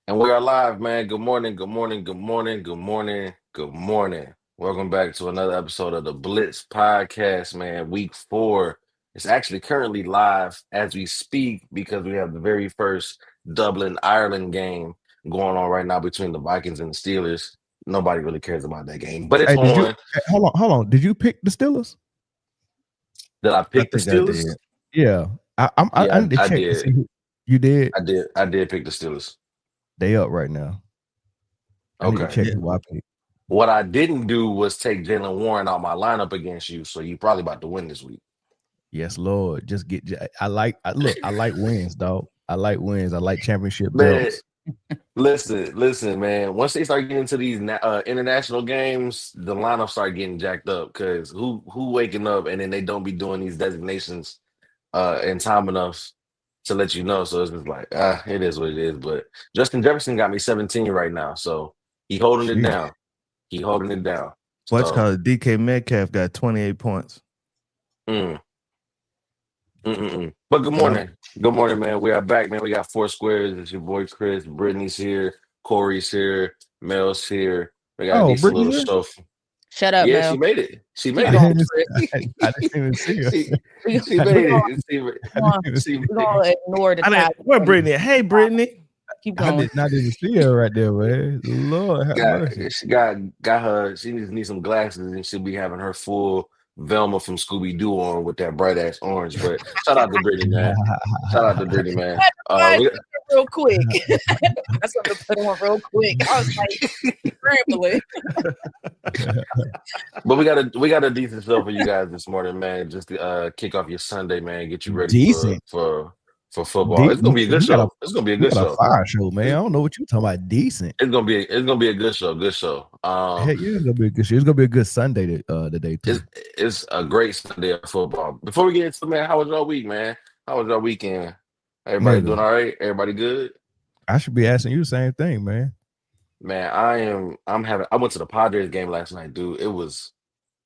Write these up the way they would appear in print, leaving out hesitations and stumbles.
And we are live, man. Good morning, good morning, good morning, good morning, good morning. Welcome back to another episode of the Blitz Podcast, man. Week 4. It's actually currently live as we speak because we have the very first Dublin, Ireland game going on right now between the Vikings and the Steelers. Nobody really cares about that game, but it's Hey, on. hold on. Did you pick the Steelers? Did I pick the think I Steelers? did. Yeah. I need to check to did. see who you did. I did pick the Steelers. They up right now. I need to check who I picked. What I didn't do was take Jalen Warren out my lineup against you, so you probably about to win this week. Yes, Lord. Just get. I like wins, dog. I like wins. I like championship Man, belts. listen, man. Once they start getting into these international games, the lineup start getting jacked up because who waking up and then they don't be doing these designations in time enough to let you know. So it's just like it is what it is. But Justin Jefferson got me 17 right now, so he holding it down. He holding it down. What's called DK Metcalf got 28 points. But good morning. Good morning, man. We are back, man. We got 4 squares. It's your boy Chris. Brittany's here. Corey's here. Mel's here. We got a decent little show. Shut up, Yeah, Mel. she made it. She made I it. didn't even see her. She made it. We're gonna ignore the top. Where Britne? Hey, Britne. Keep I going. did not even see her right there, man. Lord have mercy. She got her. She needs some glasses, and she'll be having her full Velma from Scooby Doo on with that bright ass orange. But shout out to Britney, man. Shout out to Britney, man. Real quick. That's what to put on real quick. I was like scrambling. But we got a decent show for you guys this morning, man. Just to kick off your Sunday, man. Get you ready for football. It's gonna be a good show. It's gonna be a good show. Fire show, man. I don't know what you're talking about. Decent. It's gonna be a good show. Good show. Heck yeah, it's gonna be a good show. It's gonna be a good Sunday today too. It's a great Sunday of football. Before we get into it, man, how was your week, man? How was your weekend? Everybody doing all right? Everybody good? I should be asking you the same thing, man. Man, I went to the Padres game last night, dude. It was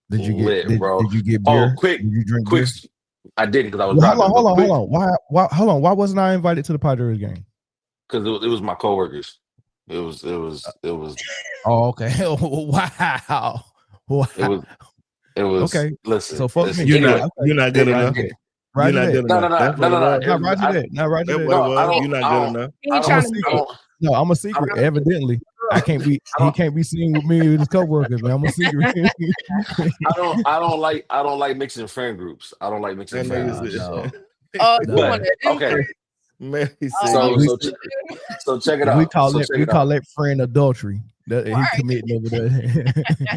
lit, bro. Did you get beer? Quick, did you drink quick. Beer? I didn't because I was driving. Hold on. Why wasn't I invited to the Padres game? Because it was my coworkers. It was. Oh, okay. Wow. It was. Okay. Listen. So fuck me. You're not good enough. No. Not Roger that. You're not good enough. No, I'm a secret. Evidently, I can't be. He can't be seen with me with his coworkers, man. I'm a secret. I don't like mixing friend groups. I don't like mixing friend groups. Okay. Man, so check it out. We call that friend adultery. That he committing over there.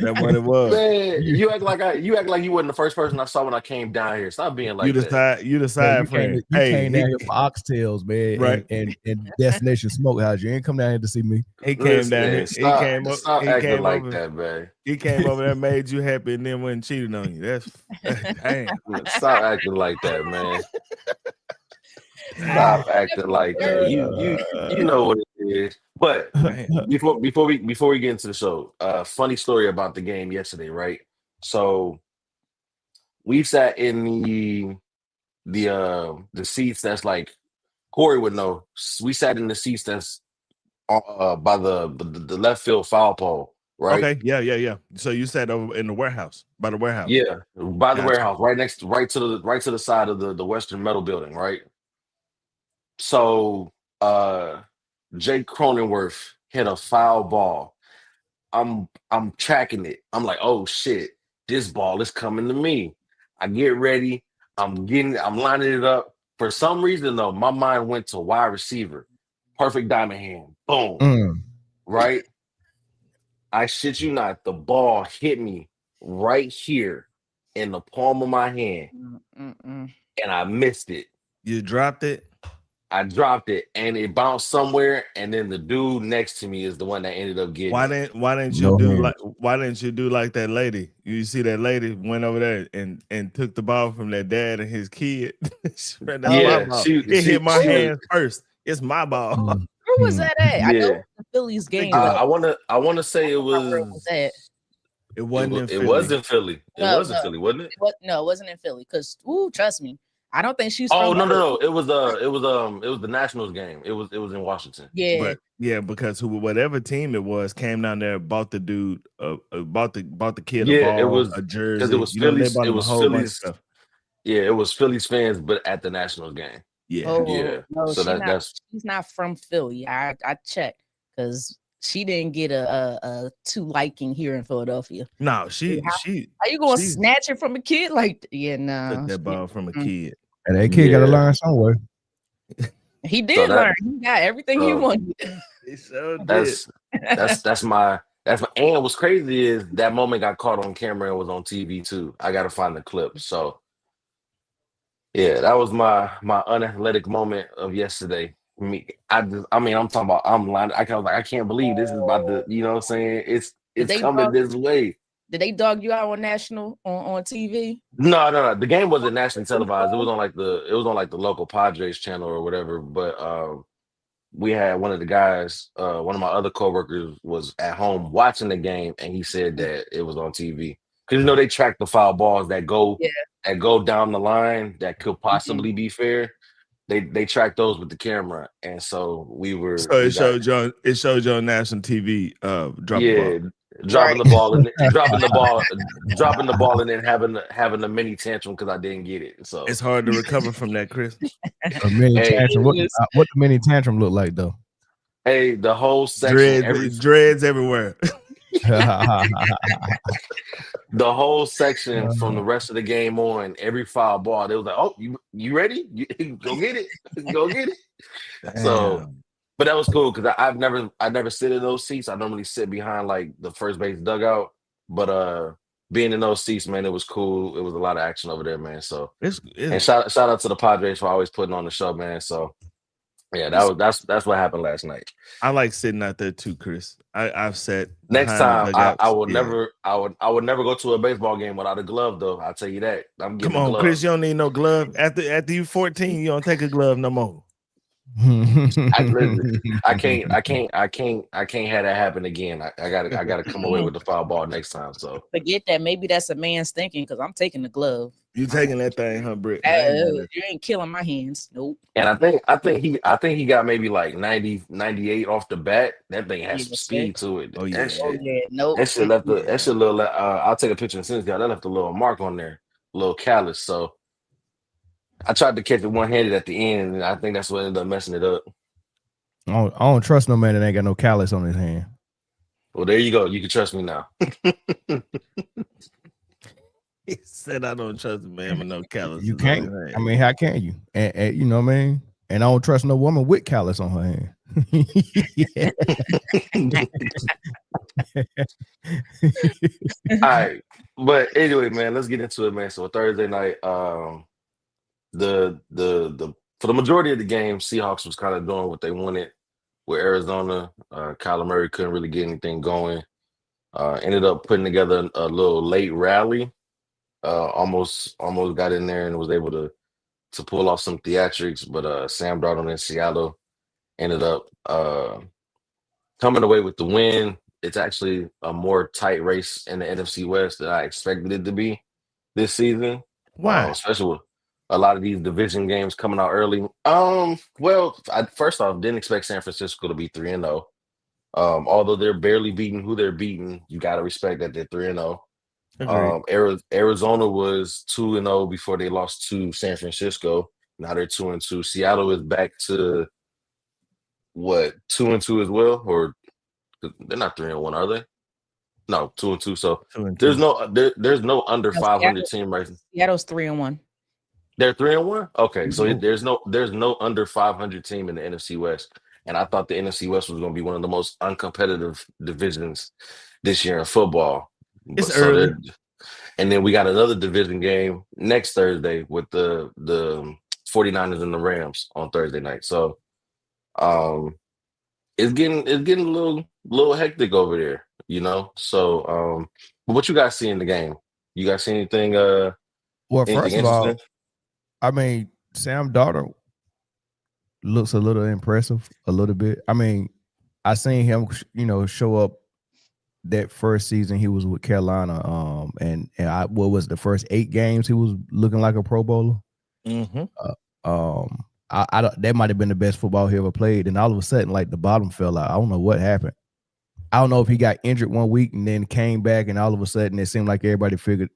That's what it was. Man, you act like you wasn't the first person I saw when I came down here. Stop being like that. You decide friend. You came down here for oxtails, man, right? And Destination Smokehouse. You ain't come down here to see me. He came down here. Stop acting like that, man. He came over there, made you happy, and then went and cheated on you. That's damn. Stop acting like that, man. Stop acting like that. You know what it is. But before we get into the show, funny story about the game yesterday, right? So we sat in the seats that's like Corey would know. We sat in the seats that's by the left field foul pole, right? Okay, yeah. So you sat over in the warehouse, by the warehouse. Yeah, by the warehouse, right to the side of the Western Metal Building, right? So Jake Cronenworth hit a foul ball. I'm tracking it. I'm like, oh shit, this ball is coming to me. I get ready. I'm lining it up. For some reason though, my mind went to wide receiver. Perfect diamond hand. Boom. Right? I shit you not. The ball hit me right here in the palm of my hand. And I missed it. You dropped it? I dropped it and it bounced somewhere, and then the dude next to me is the one that ended up getting. Why didn't you do like that lady? You see that lady went over there and took the ball from that dad and his kid. She hit my hand first. It's my ball. Where was that at? I know the Phillies game. I want to say it was. It wasn't in Philly. It was in Philly. It was in Philly, wasn't it? No, it wasn't in Philly. Because trust me, I don't think she's Oh from. no. It was the Nationals game. It was in Washington. Yeah. But yeah, because whatever team it was came down there, bought the dude, bought the kid a Yeah, it ball, was a because it jersey. was You know, they Phillies. bought It him a was whole bunch of Phillies. stuff. Yeah, it was Phillies fans, but at the Nationals game. Yeah. Yeah. No, So she's not from Philly. I checked because she didn't get a too liking here in Philadelphia. No, How you gonna she's snatch it from a kid? Like, yeah, no. took that ball from a kid. And that kid got to learn somewhere. He did learn. He got everything he wanted. He so did. That's my and what's crazy is that moment got caught on camera and was on TV too. I gotta find the clip. So yeah, that was my unathletic moment of yesterday. I'm talking about I'm lying. I can't believe this is about to, you know what I'm saying? It's coming this way. Did they dog you out on national on TV? No. The game wasn't nationally televised. It was on the local Padres channel or whatever. But we had one of the guys, one of my other coworkers was at home watching the game, and he said that it was on TV. Because they track the foul balls that go down the line that could possibly be fair. They track those with the camera, and so it showed you on national TV dropping the ball and then having a mini tantrum because I didn't get it. So it's hard to recover from that, Chris. A mini tantrum. What the mini tantrum look like though? Hey, the whole section, dreads everywhere. The whole section from the rest of the game on, every foul ball, they was like, "Oh, you ready? Go get it, go get it." So, but that was cool because I never sit in those seats. I normally sit behind like the first base dugout. But being in those seats, man, it was cool. It was a lot of action over there, man. So, and shout out to the Padres for always putting on the show, man. So. Yeah, that's what happened last night. I like sitting out there too, Chris. I've sat. Next time, I would never go to a baseball game without a glove, though. I'll tell you that. I'm getting Come on, a glove. Chris. You don't need no glove. After you 14, you don't take a glove no more. I can't have that happen again. I gotta come away with the foul ball next time. So forget that. Maybe that's a man's thinking because I'm taking the glove. You taking that thing, huh, Britt? You ain't killing my hands. Nope. And I think he got maybe like 90, 98 off the bat. That thing has some speed to it. Oh yeah. Nope. That shit left little. I'll take a picture and send it to y'all. That left a little mark on there, a little callus. So I tried to catch it one-handed at the end, and I think that's what ended up messing it up. I don't trust no man that ain't got no callus on his hand. Well, there you go. You can trust me now. He said, "I don't trust a man with no callus." You can't. I mean, how can you? And you know what I mean? And I don't trust no woman with callus on her hand. All right, but anyway, man, let's get into it, man. So Thursday night, the for the majority of the game, Seahawks was kind of doing what they wanted with Arizona. Kyler Murray couldn't really get anything going. Ended up putting together a little late rally. Almost got in there and was able to pull off some theatrics, but Sam Darnold in Seattle ended up coming away with the win. It's actually a more tight race in the NFC West than I expected it to be this season. Why? Especially with a lot of these division games coming out early. Well, first off, didn't expect San Francisco to be 3-0. Although they're barely beating who they're beating, you got to respect that they're 3-0. Arizona was 2-0 before they lost to San Francisco. Now they're 2-2. Seattle is back to what, 2-2 as well, or they're not 3-1, are they? No, 2-2. So 2-2. There's no under 500 team right now. Seattle's 3-1. They're 3-1. Okay, so there's no under 500 team in the NFC West, and I thought the NFC West was going to be one of the most uncompetitive divisions this year in football. It's early. And then we got another division game next Thursday with the 49ers and the Rams on Thursday night. So it's getting a little hectic over there, you know. So but what you guys see in the game? You guys see anything well, first of all, I mean, Sam Darnold looks a little impressive, a little bit. I mean, I seen him, show up that first season he was with Carolina, and what was the first 8 games he was looking like a Pro Bowler. Mm-hmm. That might have been the best football he ever played, and all of a sudden, like the bottom fell out. I don't know what happened. I don't know if he got injured one week and then came back, and all of a sudden it seemed like everybody figured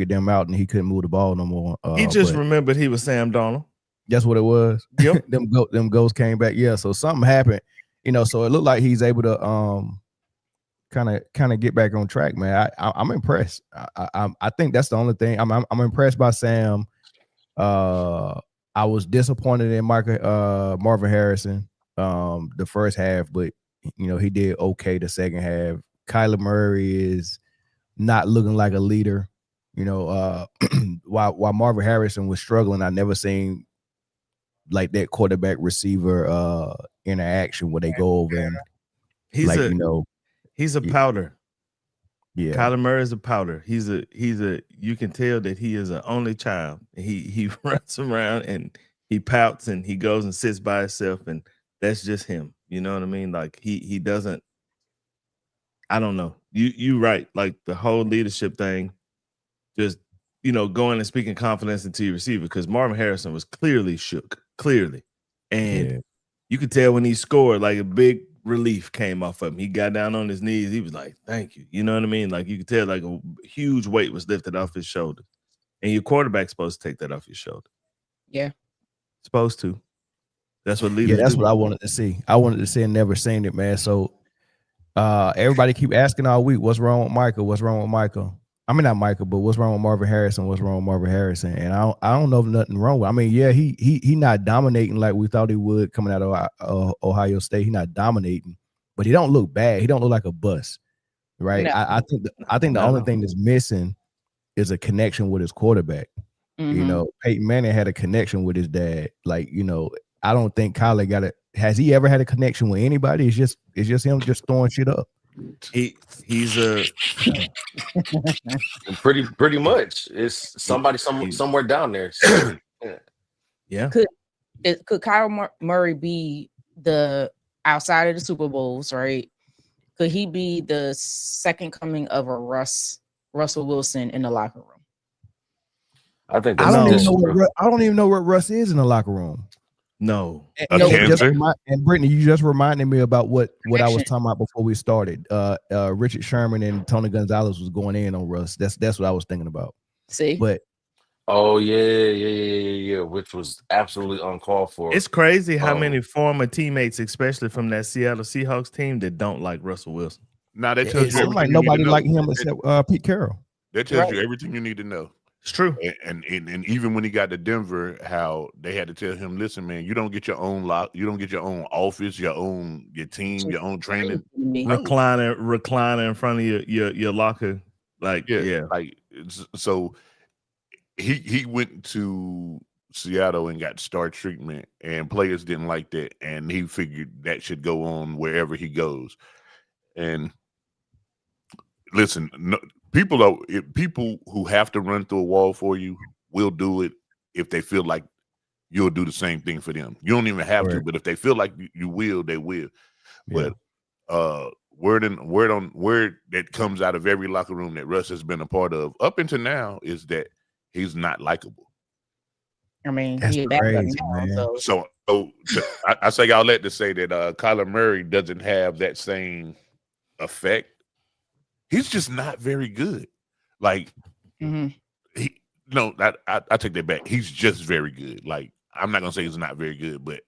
them out, and he couldn't move the ball no more. He just remembered he was Sam Darnold. That's what it was. Yep. them ghosts came back. Yeah, so something happened, so it looked like he's able to kind of get back on track, man. I'm impressed. I think that's the only thing. I'm impressed by Sam. I was disappointed in Marvin Harrison the first half, but he did okay the second half. Kyler Murray is not looking like a leader. While Marvin Harrison was struggling, I never seen like that quarterback receiver interaction where they go over and he's a powder. Yeah, Kyler Murray is a powder. He's a you can tell that he is an only child. He runs around and he pouts and he goes and sits by himself, and that's just him. You know what I mean? Like he doesn't. I don't know. You right. Like the whole leadership thing, just going and speaking confidence into your receiver, because Marvin Harrison was clearly shook, and you could tell when he scored, like a big relief came off of him. He got down on his knees. He was like, "Thank you." You know what I mean? Like you could tell, like a huge weight was lifted off his shoulder, and your quarterback's supposed to take that off your shoulder. Yeah, supposed to. That's what leaders. Yeah, that's do. what I wanted to see. I wanted to see and never seen it, man. So everybody keep asking all week, what's wrong with Micah? What's wrong with Micah? I mean, not Micah, but what's wrong with Marvin Harrison? What's wrong with Marvin Harrison? And I don't know if nothing wrong with. I mean, yeah, he not dominating like we thought he would coming out of Ohio State. He not dominating, but he don't look bad. He don't look like a bust, right? No. I think the only thing that's missing is a connection with his quarterback. Mm-hmm. Peyton Manning had a connection with his dad. Like, I don't think Kyler got it. Has he ever had a connection with anybody? It's just him just throwing shit up. He's a pretty much. It's somebody somewhere down there. Yeah. Could Kyler Murray be the outside of the Super Bowls, right? Could he be the second coming of a Russell Wilson in the locker room? I think I don't even know what Russ is in the locker room. No. And Britne, you just reminded me about what I was talking about before we started. Richard Sherman and Tony Gonzalez was going in on Russ. That's what I was thinking about. See, but yeah, which was absolutely uncalled for. It's crazy how many former teammates, especially from that Seattle Seahawks team, that don't like Russell Wilson. Now that tells you like nobody liked him except Pete Carroll. That tells you everything you need to know. It's true. And even when he got to Denver, how they had to tell him, listen, man, you don't get your own you don't get your own office, your team, your own training. Recliner in front of your locker. Like, yeah. Like, so he went to Seattle and got star treatment, and players didn't like that, and he figured that should go on wherever he goes. And listen, people who have to run through a wall for you will do it if they feel like you'll do the same thing for them. You don't even have to, but if they feel like you will, they will. Yeah. But word that comes out of every locker room that Russ has been a part of up until now is that he's not likable. I mean, that's crazy, man. So I say all that to say that Kyler Murray doesn't have that same effect. He's just not very good. Like, I take that back. He's just very good. Like, I'm not gonna say he's not very good, but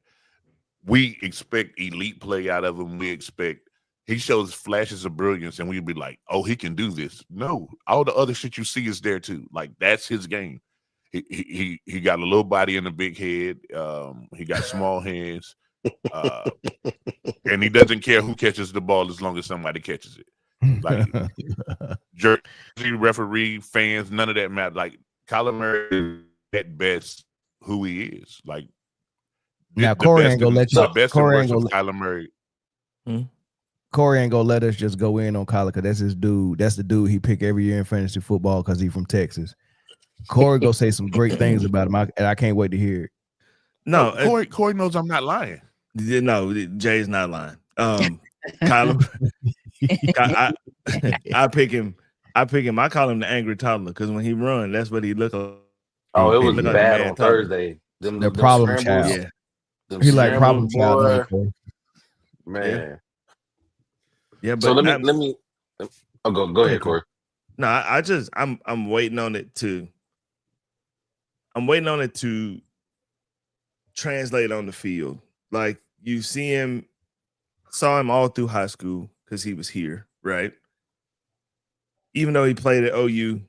we expect elite play out of him. We expect he shows flashes of brilliance, and we'd be like, "Oh, he can do this." No, all the other shit you see is there too. Like, that's his game. He got a little body and a big head. He got small hands, and he doesn't care who catches the ball as long as somebody catches it. Like, jersey, referee, fans, none of that matter. Like, Kyler Murray is at best who he is. Like, now Corey ain't gonna let you. Corey ain't gonna Kyler Murray. Corey ain't gonna let us just go in on Kyler because that's his dude. That's the dude he pick every year in fantasy football because he's from Texas. Corey gonna say some great things about him, and I can't wait to hear it. No, Corey knows I'm not lying. No, Jay's not lying. Kyler. I pick him. I call him the angry toddler because when he run, that's what he look like. Oh, it was look like a bad man on talking. Thursday. Them The problem scrambles. child. Yeah. Them He like problem scrambles, child, boy. ain't Corey? Man. Yeah, but So let me. Oh, go ahead, Corey. No, I'm waiting on it to. I'm waiting on it to translate on the field. Like you saw him all through high school because he was here, right? Even though he played at OU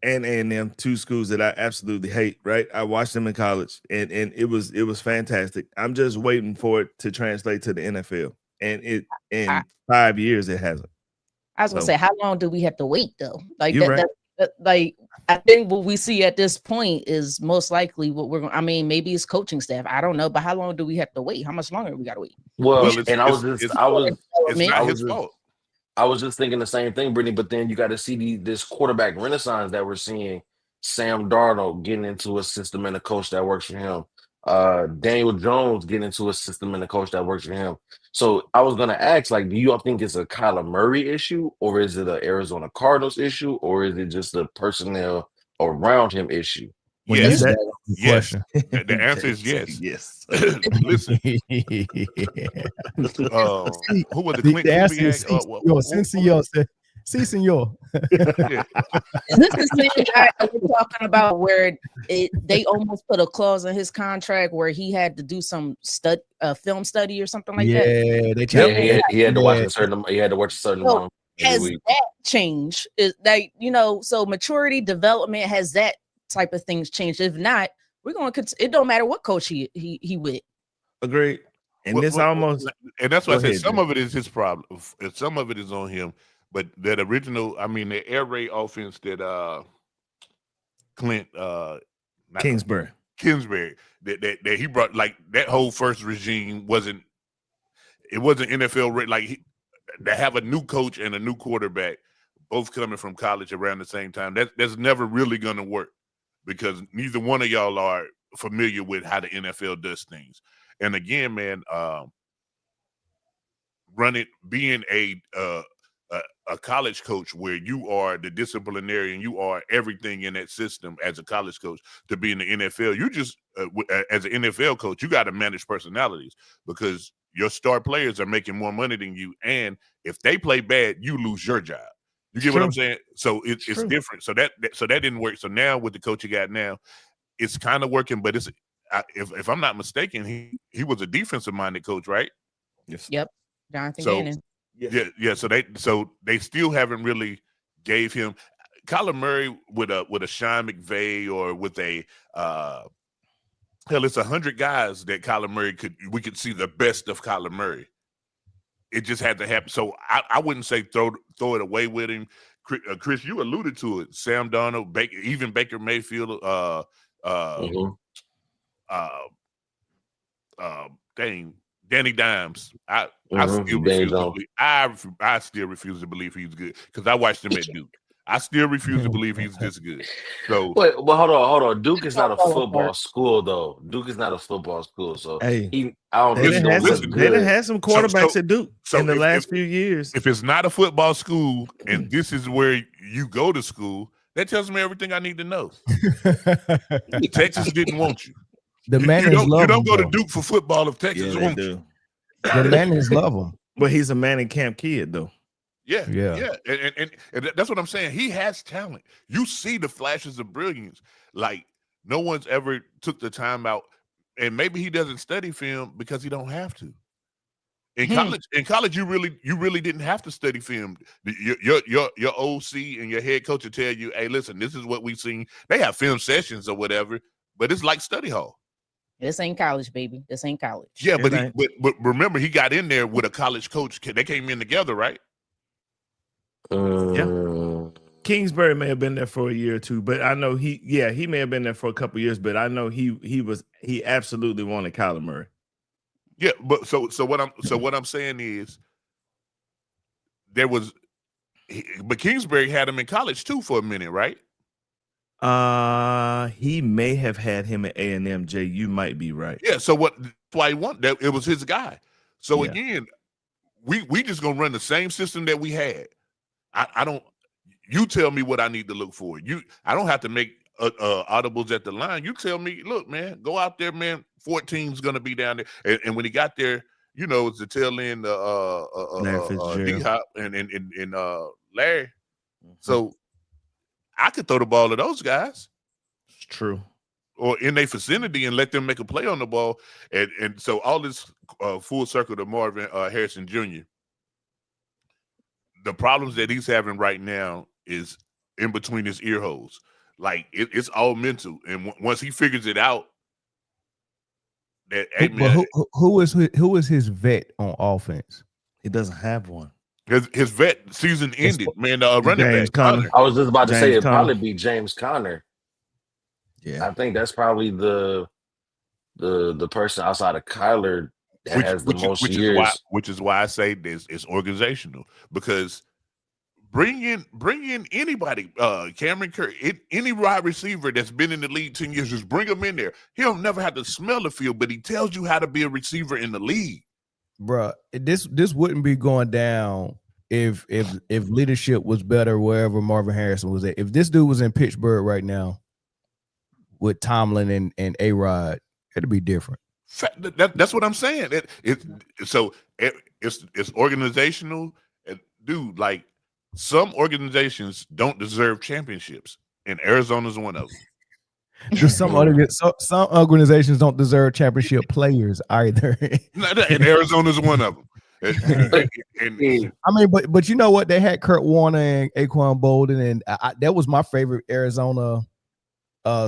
and A&M, two schools that I absolutely hate, right? I watched them in college, and it was fantastic. I'm just waiting for it to translate to the NFL, and it in 5 years it hasn't. I was gonna say, how long do we have to wait though? Like You're right. like I think what we see at this point is most likely what we're going. I mean, maybe it's coaching staff. I don't know, but how long do we have to wait? How much longer do we got to wait? Well, it's and not his fault. I was just thinking the same thing, Brittany. But then you got to see this quarterback renaissance that we're seeing. Sam Darnold getting into a system and a coach that works for him. Daniel Jones getting into a system and a coach that works for him. So I was gonna ask, like, do you all think it's a Kyler Murray issue, or is it an Arizona Cardinals issue, or is it just the personnel around him issue? Yes, yes. The answer is yes. Yes. Listen, who was the answer is sí, señor. Is this the same guy that we're talking about where they almost put a clause in his contract where he had to do some film study or something like that? He had to watch a certain amount has every week. That changed? Is that so maturity development, has that type of things changed? If not, we're going to it don't matter what coach he with. Agreed. And and that's why I said some of it is his problem. Some of it is on him. But that original, the air raid offense that Kingsbury that he brought, like that whole first regime wasn't NFL like to have a new coach and a new quarterback both coming from college around the same time. That's never really going to work because neither one of y'all are familiar with how the NFL does things. And again, man, being a college coach where you are the disciplinarian, you are everything in that system as a college coach to be in the NFL. You just, as an NFL coach, you got to manage personalities because your star players are making more money than you. And if they play bad, you lose your job. You get what I'm saying? So it's different. So that didn't work. So now with the coach you got now, it's kind of working, but if I'm not mistaken, he was a defensive minded coach, right? Yes. Yep. Jonathan Gannon. Yeah. So they still haven't really gave him Kyler Murray with a Sean McVay or with a it's 100 guys that Kyler Murray we could see the best of Kyler Murray. It just had to happen. So I wouldn't say throw it away with him. Chris, you alluded to it. Sam Darnold, Baker Mayfield, Danny Dimes. I still refuse to believe he's good because I watched him at Duke. I still refuse to believe he's this good. So, but hold on. Duke is not a football school, though. Duke is not a football school. So hey, they done had some quarterbacks at Duke in the last few years. If it's not a football school and this is where you go to school, that tells me everything I need to know. Texas didn't want you. The Mannings you don't go to Duke for football if Texas wants you. The Mannings love him. But he's a Manning camp kid, though. Yeah. And that's what I'm saying. He has talent. You see the flashes of brilliance. Like no one's ever took the time out, and maybe he doesn't study film because he don't have to. In college, you really didn't have to study film. Your OC and your head coach will tell you, "Hey, listen, this is what we've seen." They have film sessions or whatever, but it's like study hall. This ain't college, baby. This ain't college. Yeah, but remember, he got in there with a college coach. They came in together, right? Yeah. Kingsbury may have been there for a year or two, but I know he may have been there for a couple of years, but I know he absolutely wanted Kyler Murray. Yeah, but so what I'm saying is but Kingsbury had him in college too for a minute, right? He may have had him at A&M. Jay, you might be right. Yeah. So that's why he wanted that. It was his guy. So again, we just gonna run the same system that we had. I don't. You tell me what I need to look for. I don't have to make audibles at the line. You tell me, look, man, go out there, man. 14's gonna be down there. And when he got there, you know, it's the tail end D-Hop and Larry. So I could throw the ball to those guys. It's true. Or in their vicinity and let them make a play on the ball. And so all this full circle to Marvin Harrison Jr. The problems that he's having right now is in between his ear holes. Like it's all mental. And once he figures it out, that who is his vet on offense? He doesn't have one. His vet season ended, man. Running back Conner. I was just about to say it'd Conner. probably be James Conner. Yeah, I think that's probably the person outside of Kyler that has the most years. Which is why I say this is organizational, because bring in anybody, Cameron Curry, any wide receiver that's been in the league 10 years, just bring him in there. He'll never have to smell the field, but he tells you how to be a receiver in the league. Bruh, this wouldn't be going down if leadership was better wherever Marvin Harrison was at. If this dude was in Pittsburgh right now with Tomlin and A-Rod, it'd be different. That's what I'm saying. It's organizational, dude. Like, some organizations don't deserve championships, and Arizona's one of them. Some organizations don't deserve championship players either. And Arizona's one of them. I mean, but you know what? They had Kurt Warner and Aquan Bolden, and that was my favorite Arizona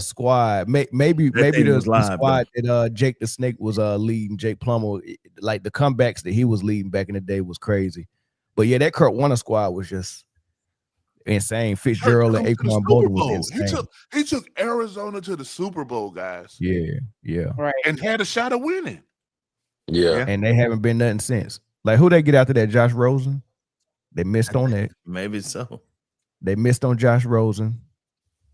squad. Maybe the squad that Jake the Snake was leading. Jake Plummer, like the comebacks that he was leading back in the day was crazy. But yeah, that Kurt Warner squad was just insane. Fitzgerald and Aquan Bolden was insane. He took Arizona to the Super Bowl, guys. Yeah, right, and had a shot of winning. Yeah, and they haven't been nothing since. Like, who they get after that? Josh Rosen. They missed on that. Maybe so. They missed on Josh Rosen.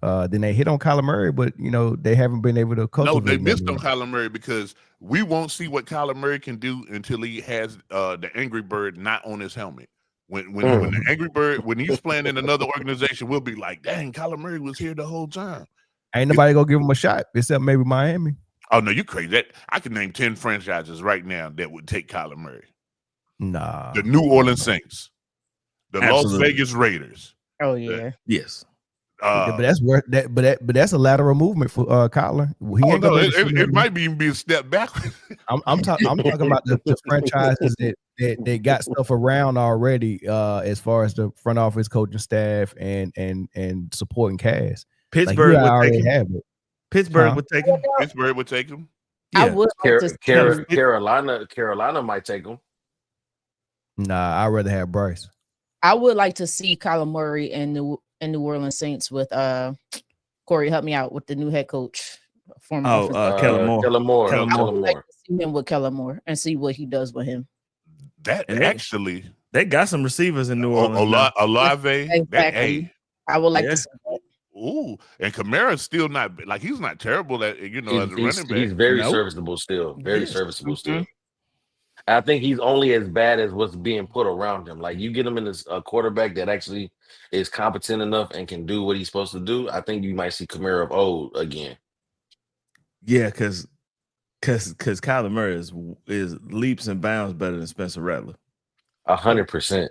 Then they hit on Kyler Murray, but you know they haven't been able to cultivate. No, they missed on Kyler Murray because we won't see what Kyler Murray can do until he has the Angry Bird not on his helmet. When the Angry Bird, when he's playing in another organization, we'll be like, dang, Kyler Murray was here the whole time. Ain't nobody gonna give him a shot except maybe Miami. Oh no, you crazy. I can name 10 franchises right now that would take Kyler Murray. Nah. The New Orleans Saints, the Las Vegas Raiders. Oh yeah. Yes. But that's worth that. But that's a lateral movement for Kyler. It might even be a step backwards. I'm talking about the franchises that got stuff around already, as far as the front office, coaching staff, and supporting cast. Pittsburgh would take him. Pittsburgh would take him. Pittsburgh would take him. I would. Carolina might take him. Nah, I'd rather have Bryce. I would like to see Kyler Murray and the New Orleans Saints with Corey. Help me out with the new head coach. Kellen Moore. I would like to see him with Kellen Moore and see what he does with him. They got some receivers in New Orleans. Olave. Exactly. I would like to see that. Ooh, and Kamara's still not he's not terrible at as a running back. He's very serviceable still. Very serviceable still. I think he's only as bad as what's being put around him. Like, you get him in a quarterback that actually is competent enough and can do what he's supposed to do, I think you might see Kamara of old again. Yeah, because Kyler Murray is leaps and bounds better than Spencer Rattler. 100%.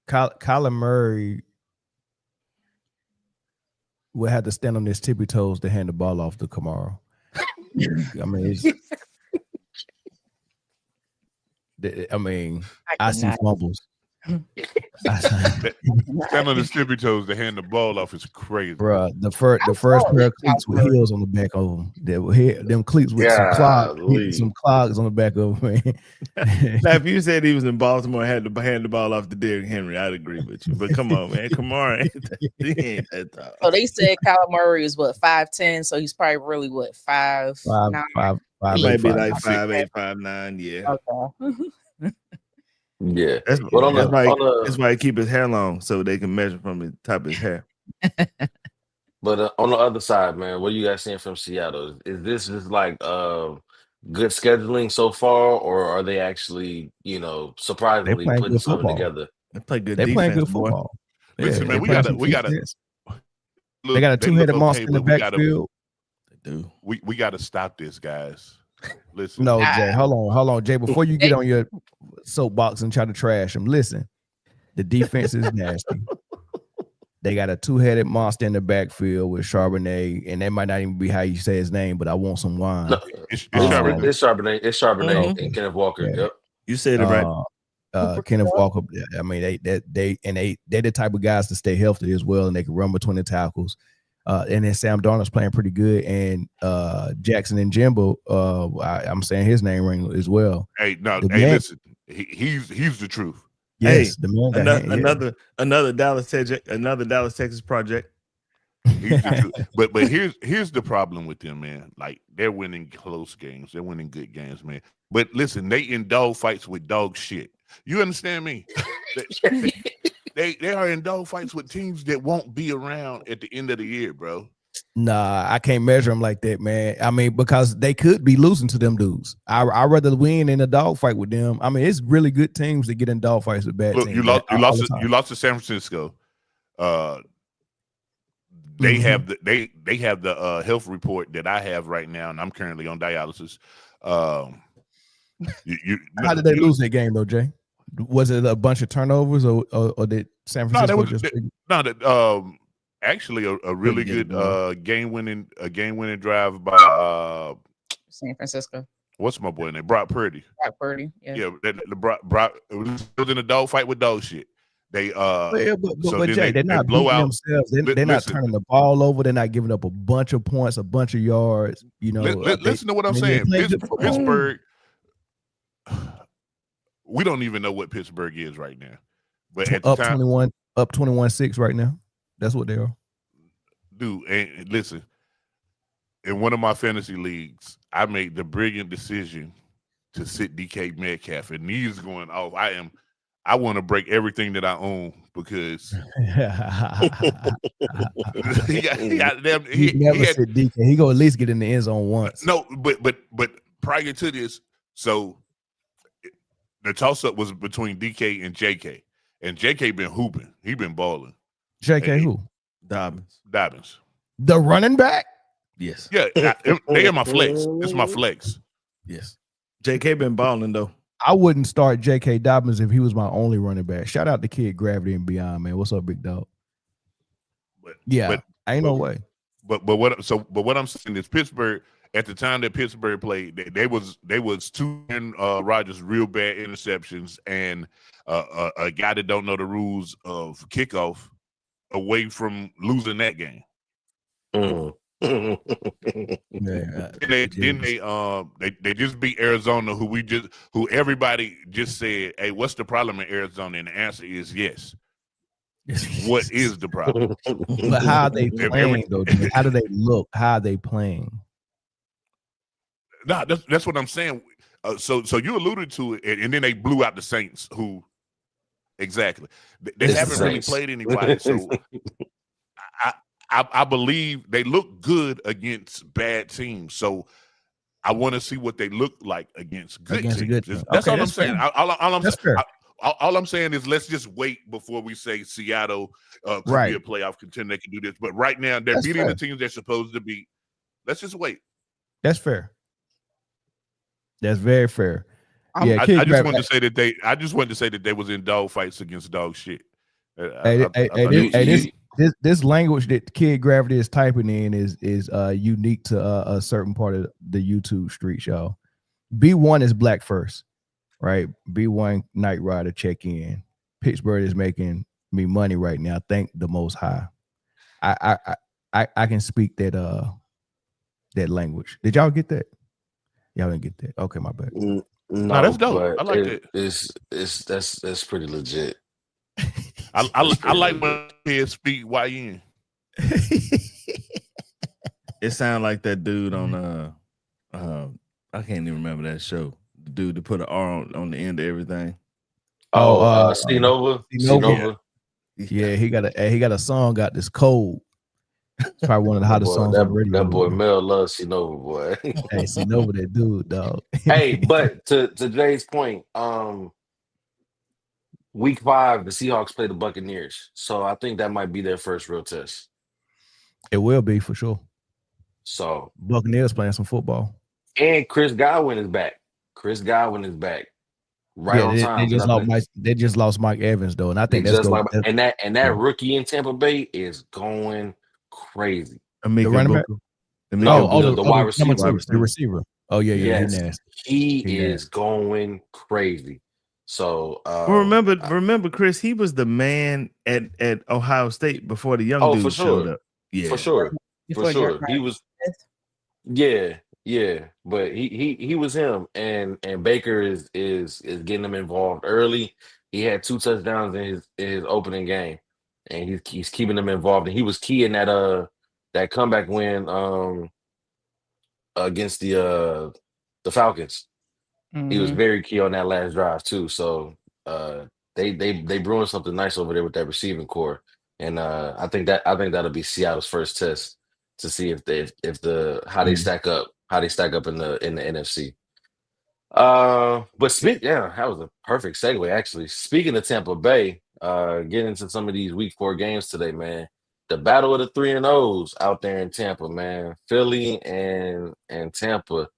Kyler Murray will have to stand on his tippy toes to hand the ball off to Kamara. I mean, I see fumbles. Stand on his tippy toes to hand the ball off is crazy, bro. The first pair of cleats with heels on the back of them. Them cleats with some clogs on the back of them. Now, if you said he was in Baltimore and had to hand the ball off to Derrick Henry, I'd agree with you. But come on, man, Kamara ain't that tall. So they said Kyler Murray is 5'10", so he's probably really 5'9". He might be like 5'8", 5'9". Yeah. Okay. Yeah, that's why he keep his hair long so they can measure from the top of his hair. But on the other side, man, what are you guys seeing from Seattle? Is this just like good scheduling so far, or are they actually, surprisingly putting something together? They play good. They defense, playing good boy. football. Listen, man, we gotta. They got a two-headed monster in the backfield. They do. We got to stop this, guys. Listen. No, Jay, hold on, Jay. Before you get on your soapbox and try to trash them, listen. The defense is nasty. They got a two-headed monster in the backfield with Charbonnet, and that might not even be how you say his name, but I want some wine. No, it's Charbonnet. It's Charbonnet and Kenneth Walker. Yeah. Yep. You said it right. Kenneth Walker. I mean, they're the type of guys to stay healthy as well, and they can run between the tackles. And then Sam Darnold's playing pretty good, and Jackson and Jimbo. I'm saying his name ring as well. Hey, listen, he's the truth. Yes, the man another Dallas Texas project. But here's the problem with them, man. Like, they're winning close games, they're winning good games, man. But listen, they in dog fights with dog shit. You understand me? They are in dog fights with teams that won't be around at the end of the year, bro. Nah, I can't measure them like that, man. I mean, because they could be losing to them dudes. I'd rather win in a dogfight with them. I mean, it's really good teams that get in dogfights with bad teams. You lost to San Francisco. They have the health report that I have right now, and I'm currently on dialysis. How did they lose that game though, Jay? Was it a bunch of turnovers, or did San Francisco actually a really good game winning drive by San Francisco. What's my boy name? Brock Purdy. Brock Purdy. Yeah. Brock it was in a dog fight with dog shit. They but Jay, they're not beating themselves. They're not turning the ball over. They're not giving up a bunch of points, a bunch of yards. You know, listen to what I'm saying. Pittsburgh. We don't even know what Pittsburgh is right now. But at the time, 21-6 right now. That's what they are. Dude, and listen, in one of my fantasy leagues, I made the brilliant decision to sit DK Metcalf, and he's going off. I want to break everything that I own because he never sit DK. He gonna at least get in the end zone once. No, but prior to this, so the toss-up was between DK and JK. And JK been hooping. He been balling. JK who? Dobbins. The running back? Yes. Yeah, they are my flex. It's my flex. Yes. JK been balling, though. I wouldn't start J.K. Dobbins if he was my only running back. Shout out to Kid Gravity and Beyond, man. What's up, big dog? Ain't no way. But what I'm saying is Pittsburgh, at the time that Pittsburgh played, they was two Rodgers real bad interceptions and a guy that don't know the rules of kickoff away from losing that game. Then they just beat Arizona, who everybody just said, hey, what's the problem in Arizona? And the answer is yes. What is the problem? But how are they playing though? How do they look? How are they playing? No, that's what I'm saying. So you alluded to it, and then they blew out the Saints, who exactly they haven't really played anybody. So I believe they look good against bad teams. So I want to see what they look like against good teams. That's all I'm saying. All I'm saying is let's just wait before we say Seattle could be a playoff contender. They can do this. But right now they're beating the teams they're supposed to beat. Let's just wait. That's fair. That's very fair. I just wanted to say that they was in dog fights against dog shit. This language that Kid Gravity is typing in is unique to a certain part of the YouTube street, y'all. B1 is black first, right? B1 Night Rider check in. Pittsburgh is making me money right now. Thank the Most High. I can speak that language. Did y'all get that? Y'all didn't get that. Okay, my bad. No, that's dope. I like that. That's pretty legit. I like when kids speak YN. It sounds like that dude on I can't even remember that show. The dude to put an R on the end of everything. C-Nova. Yeah, he got a song got this cold. It's probably one of the hottest songs on the radio. That boy Mel loves C-Nova, boy. Hey, C-Nova, that dude, dog. Hey, but to Jay's point, Week 5, the Seahawks play the Buccaneers, so I think that might be their first real test. It will be for sure. So Buccaneers playing some football. And Chris Godwin is back. Right on time. They just lost Mike Evans though, and I think that rookie in Tampa Bay is going crazy. The running back. The wide receiver. The receiver. Oh yeah, yes, he's nasty. He is going crazy. So remember, Chris, he was the man at Ohio State before the young dude showed up. Yeah, for sure. He was. Yeah, but he was him, and Baker is getting them involved early. He had 2 touchdowns in his opening game, and he's keeping them involved. And he was key in that comeback win against the Falcons. Mm-hmm. He was very key on that last drive too. So they brewing something nice over there with that receiving core, and I think that'll be Seattle's first test to see if how they stack up in the NFC. But that was a perfect segue actually. Speaking of Tampa Bay, getting into some of these week 4 games today, man. The battle of the 3-0s out there in Tampa, man. Philly and Tampa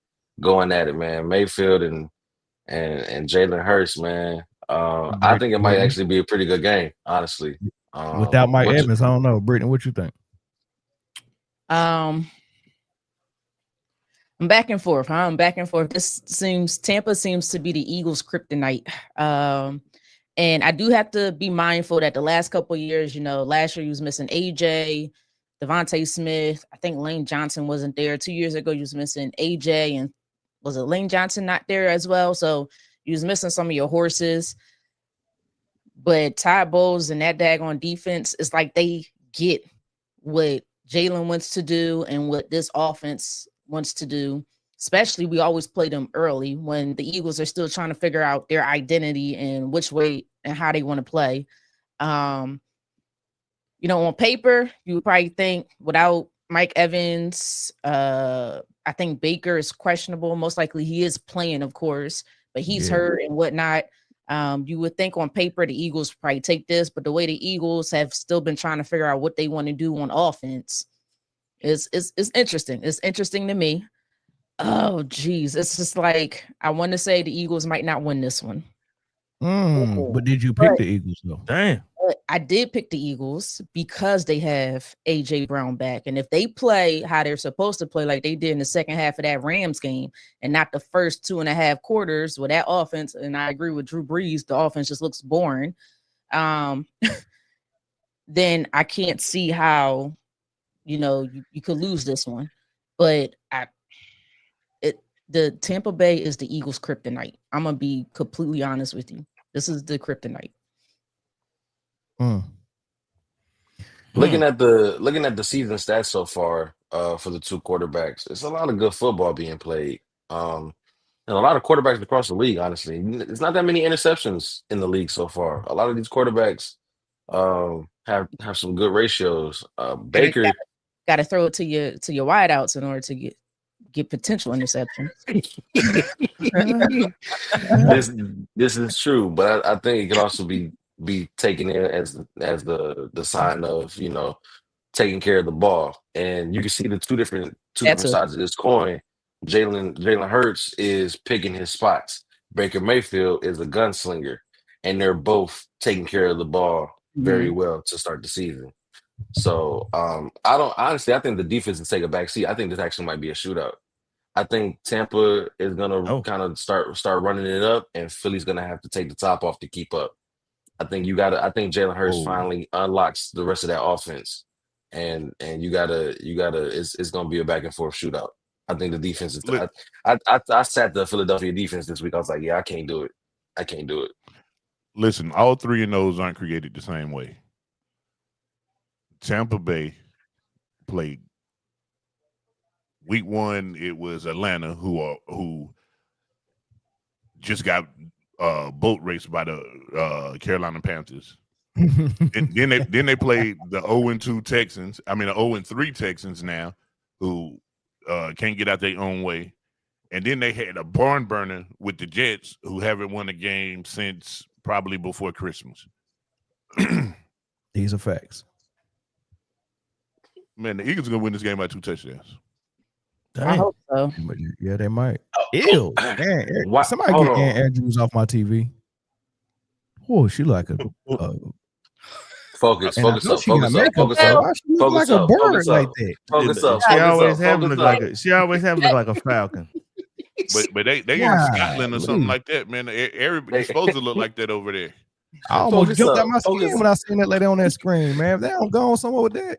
going at it, man. Mayfield and Jalen Hurts, man. I think it might actually be a pretty good game, honestly. Without Mike Evans, I don't know. Britne, what you think? I'm back and forth. Tampa seems to be the Eagles' kryptonite. And I do have to be mindful that the last couple of years, last year he was missing AJ, Devontae Smith. I think Lane Johnson wasn't there. 2 years ago, he was missing AJ, and was it Lane Johnson not there as well? So he was missing some of your horses. But Todd Bowles and that daggone defense, it's like they get what Jalen wants to do and what this offense wants to do. Especially, we always play them early when the Eagles are still trying to figure out their identity and which way and how they want to play. On paper, you would probably think without Mike Evans, I think Baker is questionable. Most likely he is playing, of course, but he's hurt and whatnot. You would think on paper the Eagles probably take this, but the way the Eagles have still been trying to figure out what they want to do on offense is interesting. It's interesting to me. Oh, geez. It's just like, I want to say the Eagles might not win this one. But did you pick the Eagles, though? Damn. I did pick the Eagles because they have A.J. Brown back. And if they play how they're supposed to play, like they did in the second half of that Rams game, and not the first 2.5 quarters with that offense, and I agree with Drew Brees, the offense just looks boring, then I can't see how, you could lose this one. But the Tampa Bay is the Eagles' kryptonite. I'm gonna be completely honest with you. This is the kryptonite. Looking at the season stats so far for the 2 quarterbacks, it's a lot of good football being played. And a lot of quarterbacks across the league, honestly. It's not that many interceptions in the league so far. A lot of these quarterbacks have some good ratios. Baker got to throw it to your wideouts in order to get potential interceptions. This is true, but I think it can also be taken in as the sign of taking care of the ball, and you can see the two different sides of this coin. Jalen Hurts is picking his spots. Baker Mayfield is a gunslinger, and they're both taking care of the ball very well to start the season. So I think the defense will take a back seat. I think this actually might be a shootout. I think Tampa is gonna kind of start running it up, and Philly's gonna have to take the top off to keep up. I think Jalen Hurts finally unlocks the rest of that offense, and you gotta it's gonna be a back and forth shootout. I think the defense is. I sat the Philadelphia defense this week. I was like, I can't do it. Listen, all 3 of those aren't created the same way. Tampa Bay played week 1. It was Atlanta who just got boat raced by the Carolina Panthers. And then they played the 0-2 Texans. I mean, the 0-3 Texans now, who can't get out their own way. And then they had a barn burner with the Jets, who haven't won a game since probably before Christmas. These are facts. Man, the Eagles are gonna win this game by 2 touchdowns. Dang. I hope so. Yeah, they might. Ew. Somebody Hold get on. Ann Andrews off my TV. Oh, she like a Focus and I up, know she focus got up, makeup focus on. up, Why she look focus like a up, bird focus like up, that? focus up, She always focus have up, look focus like up. she always have look like a falcon. But they in Scotland or something like that, man. Everybody's supposed to look like that over there. I almost Focus jumped up, out my focus. skin when I seen that lady on that screen, man. If they don't go on somewhere with that.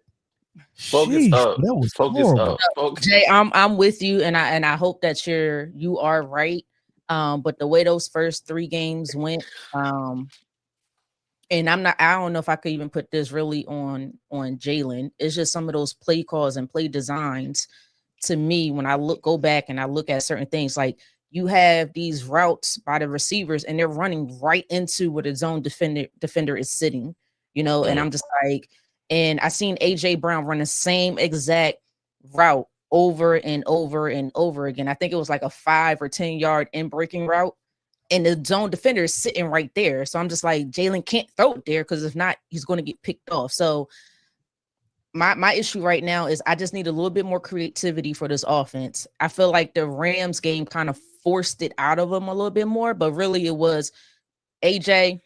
Focus Sheesh, up, that was focus horrible. up, focus. Jay, I'm with you, and I hope that you are right. But the way those first 3 games went, and I don't know if I could even put this really on Jalen. It's just some of those play calls and play designs. To me, when I go back and I look at certain things, like you have these routes by the receivers and they're running right into where the zone defender is sitting, and I'm just like, and I seen AJ Brown run the same exact route over and over and over again. I think it was like a 5 or 10 yard in breaking route, and the zone defender is sitting right there. So I'm just like, Jalen can't throw it there, because if not, he's going to get picked off. So my issue right now is I just need a little bit more creativity for this offense. I feel like the Rams game kind of forced it out of them a little bit more, but really it was, AJ,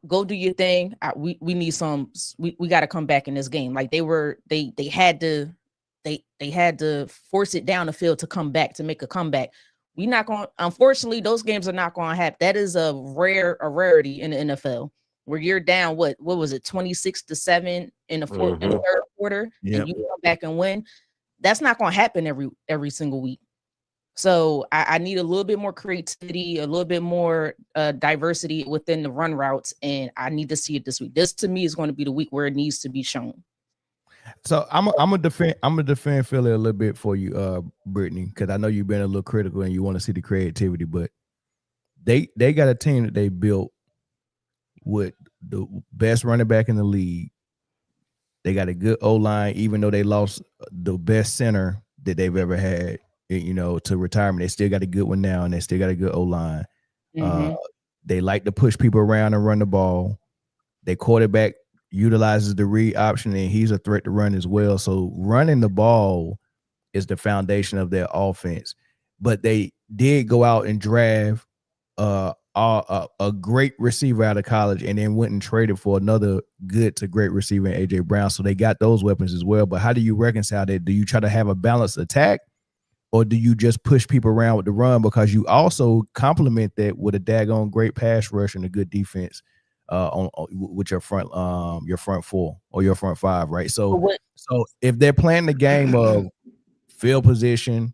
go do your thing. We need we got to come back in this game. Like they had to force it down the field to come back, to make a comeback. We not going, unfortunately, those games are not going to happen. That is a rarity in the NFL, where you're down, what was it, 26-7 in the third quarter, and you come back and win. That's not going to happen every single week. So I need a little bit more creativity, a little bit more diversity within the run routes, and I need to see it this week. This, to me, is going to be the week where it needs to be shown. So I'm gonna defend Philly a little bit for you, Britne, because I know you've been a little critical and you want to see the creativity, but they got a team that they built with the best running back in the league. They got a good O-line, even though they lost the best center that they've ever had, to retirement. They still got a good one now, and they still got a good O-line. They like to push people around and run the ball. Their quarterback utilizes the read option, and he's a threat to run as well. So running the ball is the foundation of their offense. But they did go out and draft a great receiver out of college, and then went and traded for another good to great receiver in AJ Brown. So they got those weapons as well. But how do you reconcile that? Do you try to have a balanced attack, or do you just push people around with the run, because you also complement that with a daggone great pass rush and a good defense with your front four or your front five, right? So if they're playing the game of field position,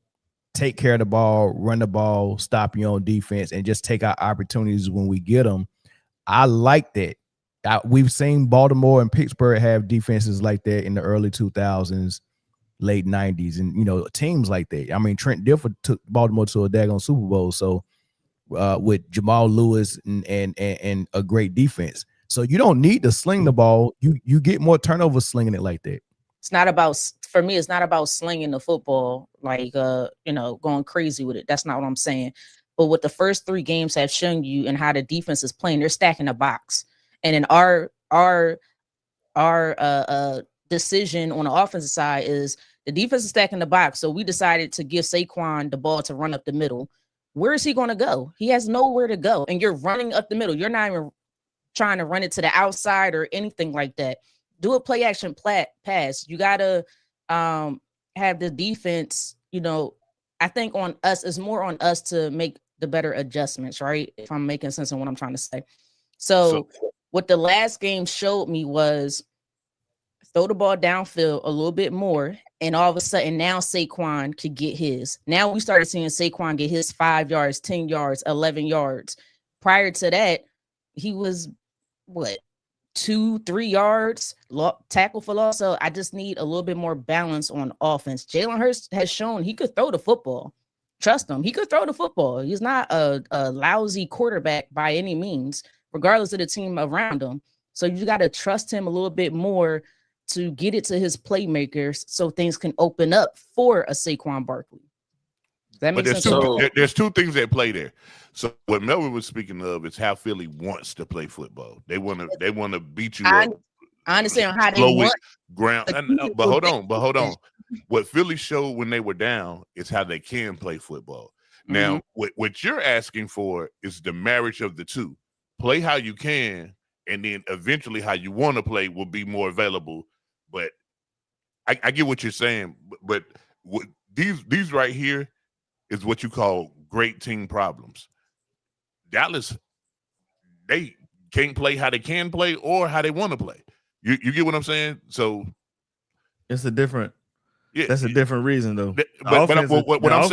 take care of the ball, run the ball, stop you on defense, and just take our opportunities when we get them, I like that. We've seen Baltimore and Pittsburgh have defenses like that in the early 2000s, late 90s, and teams like that. I mean, Trent Dilfer took Baltimore to a daggone Super Bowl. So with Jamal Lewis and a great defense. So you don't need to sling the ball. You get more turnovers slinging it like that. It's not about, for me, it's not about slinging the football, like, going crazy with it. That's not what I'm saying. But what the first 3 games have shown you and how the defense is playing, they're stacking the box. And in our decision on the offensive side is the defense is stacking the box. So we decided to give Saquon the ball to run up the middle. Where is he going to go? He has nowhere to go. And you're running up the middle. You're not even trying to run it to the outside or anything like that. Do a play action pass. You got to have the defense, I think on us, it's more on us to make the better adjustments, right? If I'm making sense of what I'm trying to say. So what the last game showed me was throw the ball downfield a little bit more, and all of a sudden now Saquon could get his. Now we started seeing Saquon get his 5 yards, 10 yards, 11 yards. Prior to that, he was 2-3 yards tackle for loss. So I just need a little bit more balance on offense. Jalen Hurts has shown he could throw the football. Trust him. He could throw the football. He's not a lousy quarterback by any means, regardless of the team around him. So you got to trust him a little bit more to get it to his playmakers so things can open up for a Saquon Barkley. Does that make sense? There's 2 things that play there. So what Melvin was speaking of is how Philly wants to play football. They want to beat you up. I understand how they slow want ground. But hold on. What Philly showed when they were down is how they can play football. Now, what you're asking for is the marriage of the two. Play how you can, and then eventually how you want to play will be more available. But I get what you're saying. But these right here is what you call great team problems. Dallas, they can't play how they can play or how they want to play. You get what I'm saying? So it's a different. Yeah, that's a different reason though. The offense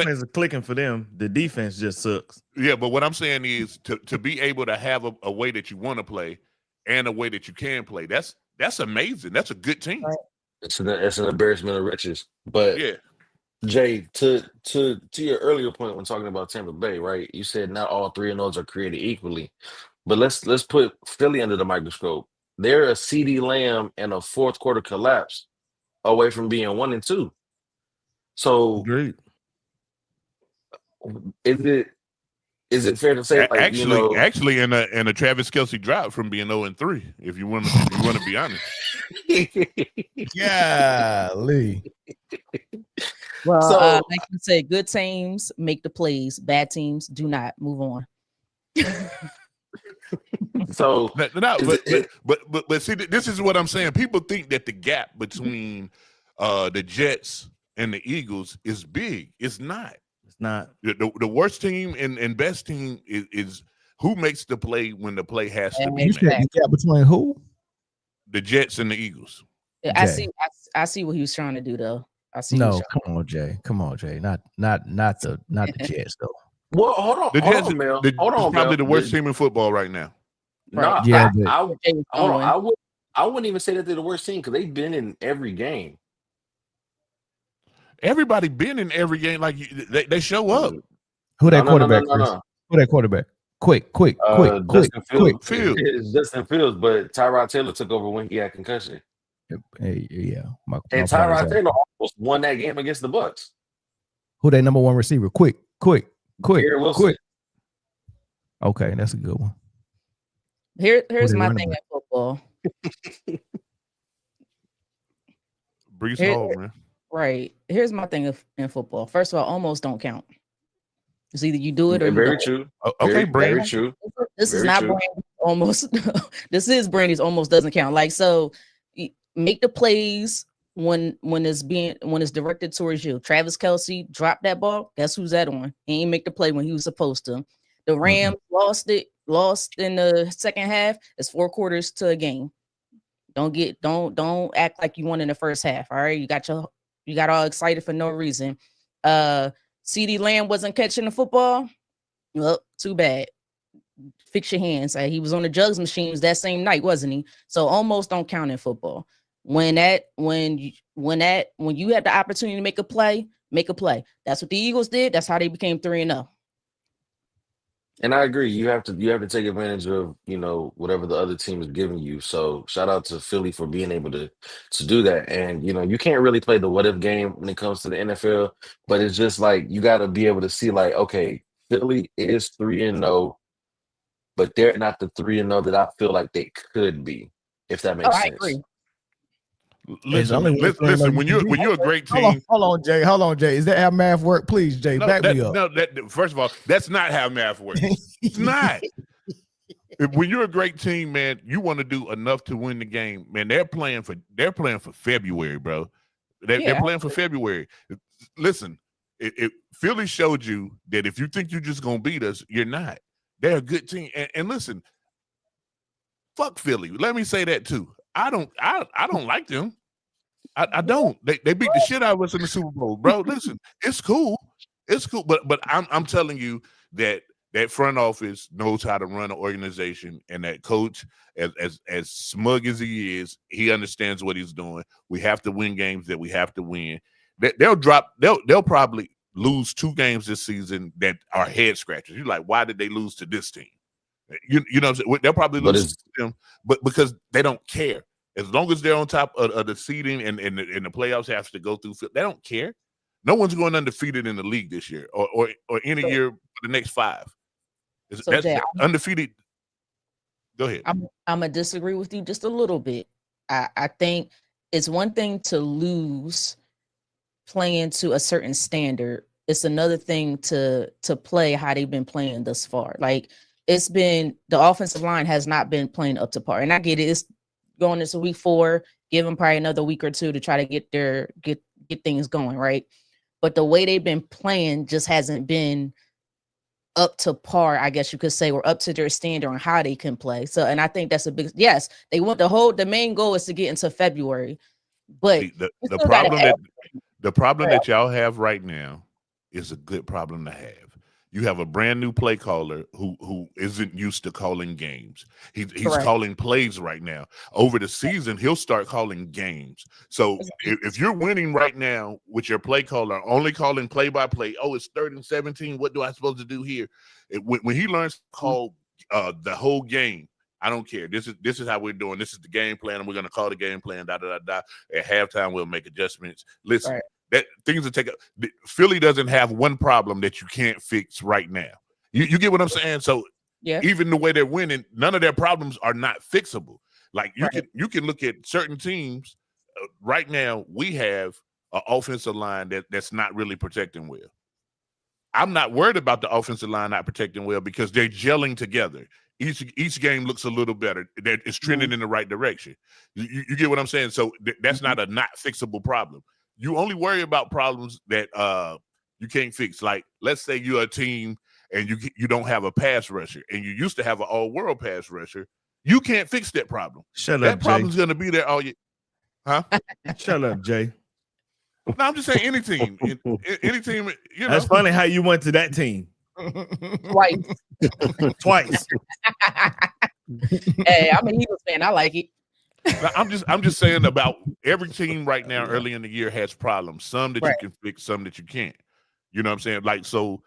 is clicking for them. The defense just sucks. Yeah, but what I'm saying is to be able to have a way that you want to play and a way that you can play. That's amazing. That's a good team. Right. It's an embarrassment of riches. But yeah, Jay, to your earlier point when talking about Tampa Bay, right? You said not all three of those are created equally. But let's put Philly under the microscope. They're a CD Lamb and a fourth quarter collapse away from being 1-2. So great. Is it fair to say actually in a Travis Kelce drop from being 0-3, if you want to be honest. Golly. Well, like you said, good teams make the plays, bad teams do not. Move on. So but see, this is what I'm saying. People think that the gap between the Jets and the Eagles is big. It's not. It's not. The worst team and best team is who makes the play when the play has to be made. The gap between who? The Jets and the Eagles. I see what he was trying to do though. I see. No, come on, Jay. Not the Jets though. Well, hold on. Hold on, probably the worst team in football right now. Right. No, yeah, I wouldn't even say that they're the worst team because they've been in every game. Everybody been in every game. Like they show up. Who that quarterback? Who that quarterback? Quick. Fields. It's Justin Fields, but Tyrod Taylor took over when he had concussion. Hey, yeah. And Tyrod Taylor almost won that game against the Bucs. Who they number one receiver? Quick. Wilson. Okay, that's a good one. Here's my thing in football. Brees Hall, man. Right. Here's my thing in football. First of all, almost don't count. It's either you do it or very you don't. true. Okay, very true. This is not Brandy almost. This is Brandy's almost doesn't count. Like, so make the plays when it's directed towards you. Travis Kelce dropped that ball. Guess who's that on? He ain't make the play when he was supposed to. The Rams lost in the second half. It's 4 quarters to a game. Don't act like you won in the first half. All right, you got all excited for no reason. CD Lamb wasn't catching the football. Well, too bad. Fix your hands. He was on the jugs machines that same night, wasn't he? So almost don't count in football. When you had the opportunity to make a play, make a play. That's what the Eagles did. That's how they became 3-0. And I agree. You have to take advantage of, whatever the other team is giving you. So shout out to Philly for being able to do that. And, you can't really play the what if game when it comes to the NFL, but it's just like you got to be able to see like, okay, Philly is 3-0, but they're not the 3-0 that I feel like they could be, if that makes sense. I agree. Listen, when you're a great team. Hold on, Jay. Is that how math work? Please, Jay, back me up. No, first of all, that's not how math works. It's not. When you're a great team, man, you want to do enough to win the game. Man, they're playing for February, bro. They're playing for February. Listen, if Philly showed you that if you think you're just gonna beat us, you're not. They're a good team. And listen, fuck Philly. Let me say that too. I don't like them. I don't. They beat the shit out of us in the Super Bowl, bro. Listen, it's cool. But I'm telling you that front office knows how to run an organization, and that coach, as smug as he is, he understands what he's doing. We have to win games that we have to win. They'll probably lose 2 games this season that are head scratchers. You're like, why did they lose to this team? You know what I'm saying? They'll probably lose to them, but because they don't care. As long as they're on top of the seeding and the playoffs have to go through, they don't care. No one's going undefeated in the league this year or any year for the next 5. That's Jay, undefeated. Go ahead. I'm gonna disagree with you just a little bit. I think it's one thing to lose playing to a certain standard. It's another thing to play how they've been playing thus far. Like it's been the offensive line has not been playing up to par, and I get it. It's going into week 4. Give them probably another week or 2 to try to get things going, right? But the way they've been playing just hasn't been up to par, I guess you could say, or up to their standard on how they can play. So, and I think that's a big yes. They want the main goal is to get into February, but See, the problem that y'all have right now is a good problem to have. You have a brand new play caller who isn't used to calling games. He's calling plays right now. Over the season, he'll start calling games. So if you're winning right now with your play caller only calling play by play, oh, it's 3rd and 17. What do I supposed to do here? When he learns to call the whole game, I don't care. This is how we're doing. This is the game plan, and we're going to call the game plan. At halftime, we'll make adjustments. Listen. Right. That things will take Philly doesn't have one problem that you can't fix right now. You get what I'm saying? So even the way they're winning, none of their problems are not fixable. Like you can look at certain teams right now. We have an offensive line that's not really protecting well. I'm not worried about the offensive line not protecting well because they're gelling together. Each game looks a little better. It's trending in the right direction. You get what I'm saying? So that's not a not fixable problem. You only worry about problems that you can't fix. Like, let's say you're a team and you don't have a pass rusher, and you used to have an all-world pass rusher. You can't fix that problem. Shut up, That problem's going to be there all year. Huh? Shut up, Jay. No, I'm just saying any team. Any team, you know. That's funny how you went to that team. Twice. Hey, I'm an Eagles fan. I like it. I'm just saying about every team right now early in the year has problems. Some that you can fix, some that you can't. You know what I'm saying? Like, so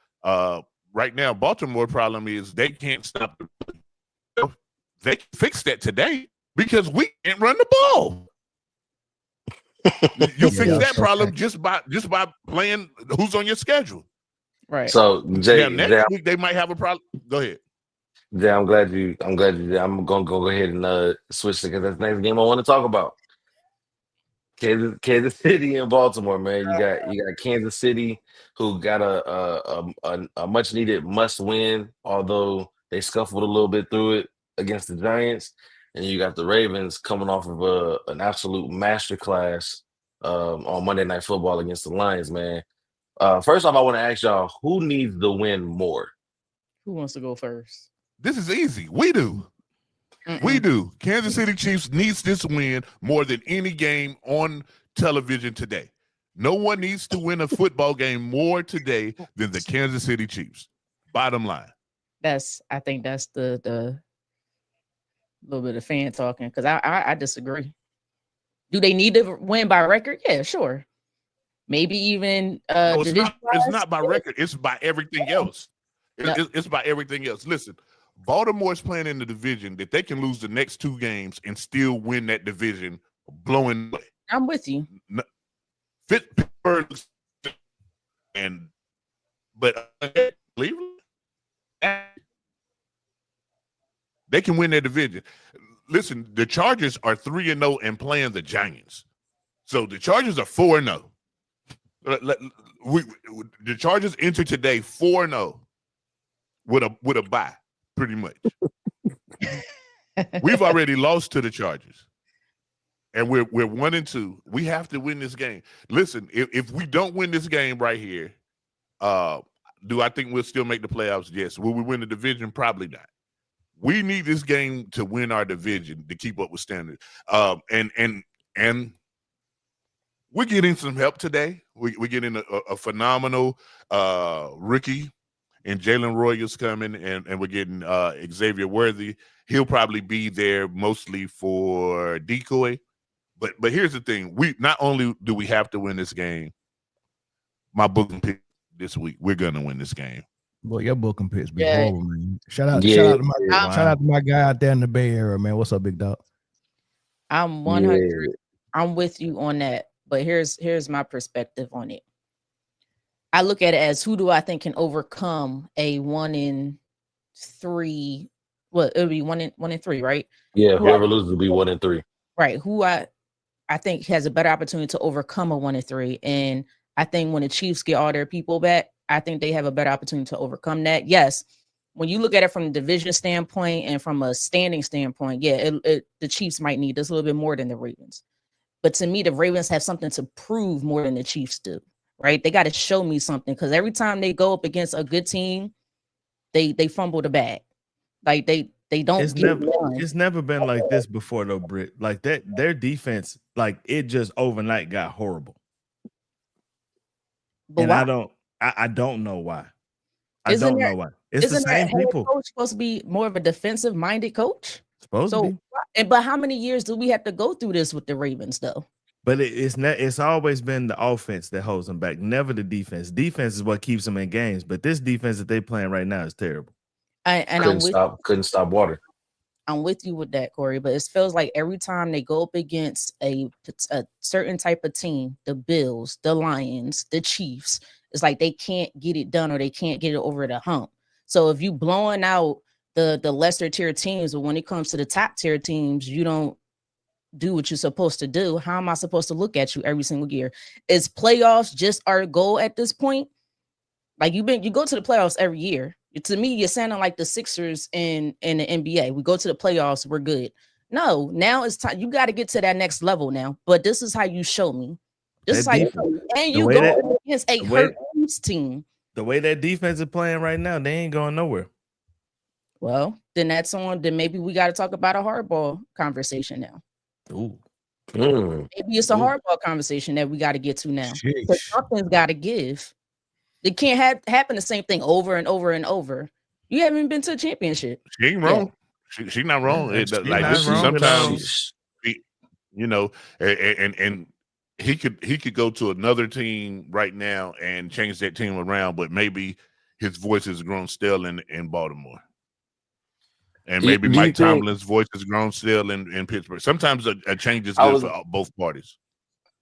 right now, Baltimore problem is they can't stop. They can fix that today because we can't run the ball. You fix that problem just by playing who's on your schedule. Right. So next week they might have a problem. Go ahead. Yeah, I'm glad you. I'm gonna go ahead and switch because that's the next game I want to talk about. Kansas City and Baltimore, man. You got Kansas City who got a much needed must win, although they scuffled a little bit through it against the Giants, and you got the Ravens coming off of an absolute masterclass on Monday Night Football against the Lions, man. First off, I want to ask y'all who needs the win more. Who wants to go first? This is easy. We do. We do. Kansas City Chiefs needs this win more than any game on television today. No one needs to win a football game more today than the Kansas City Chiefs. Bottom line. I think that's the little bit of fan talking because I disagree. Do they need to win by record? Yeah, sure. Maybe even no, it's not by record. It's by everything else. It's by everything else. Listen, Baltimore's playing in the division that they can lose the next 2 games and still win that division, blowing away. I'm with you. Pittsburgh but Cleveland, they can win their division. Listen, the Chargers are 3-0 and playing the Giants. So the Chargers are 4-0. The Chargers enter today 4-0 with a bye, pretty much. We've already lost to the Chargers, and we're 1-2. We have to win this game. Listen, if we don't win this game right here, do I think we'll still make the playoffs? Yes. Will we win the division? Probably not. We need this game to win our division to keep up with standards. And we're getting some help today. We're getting a phenomenal rookie, and Jalen Royals coming, and we're getting Xavier Worthy. He'll probably be there mostly for decoy. But here's the thing: we not only do we have to win this game. My booking pick this week, we're gonna win this game. Boy, your booking picks be horrible, man. Shout out to my guy out there in the Bay Area, man. What's up, big dog? I'm 100. I'm with you on that. But here's my perspective on it. I look at it as who do I think can overcome a 1-3? Well, it'll be 1-3, right? Yeah, whoever loses will be 1-3. Right. Who I think has a better opportunity to overcome a 1-3. And I think when the Chiefs get all their people back, I think they have a better opportunity to overcome that. Yes. When you look at it from a division standpoint and from a standing standpoint, yeah, the Chiefs might need this a little bit more than the Ravens. But to me, the Ravens have something to prove more than the Chiefs do, right? They got to show me something, because every time they go up against a good team, they fumble the bag. Like they don't. It's never been like this before though, Britt. Like that, their defense, like it just overnight got horrible. But and why? I don't know why. I don't know why. It's the same people. Coach supposed to be more of a defensive minded coach. Supposed to be. But how many years do we have to go through this with the Ravens though? But it's always been the offense that holds them back, never the defense. Defense is what keeps them in games. But this defense that they playing right now is terrible. Couldn't stop water. I'm with you with that, Corey. But it feels like every time they go up against a certain type of team, the Bills, the Lions, the Chiefs, it's like they can't get it done, or they can't get it over the hump. So if you blowing out the lesser tier teams, but when it comes to the top tier teams, you don't do what you're supposed to do. How am I supposed to look at you every single year? Is playoffs just our goal at this point? Like you go to the playoffs every year. To me, you're sounding like the Sixers in the NBA. We go to the playoffs, we're good. No, now it's time. You got to get to that next level now. But this is how you show me. This is how you show me. And you go against a hurt team. The way that defense is playing right now, they ain't going nowhere. Well, then that's on. Then maybe we got to talk about a hardball conversation now. Ooh. Maybe it's a hardball conversation that we got to get to now. Something's got to give. It can't happen the same thing over and over and over. You haven't been to a championship. She ain't wrong. Yeah. She's not wrong. Sometimes, and he could go to another team right now and change that team around, but maybe his voice has grown stale in Baltimore. And maybe Mike Tomlin's voice has grown stale in Pittsburgh. Sometimes a change is good for both parties.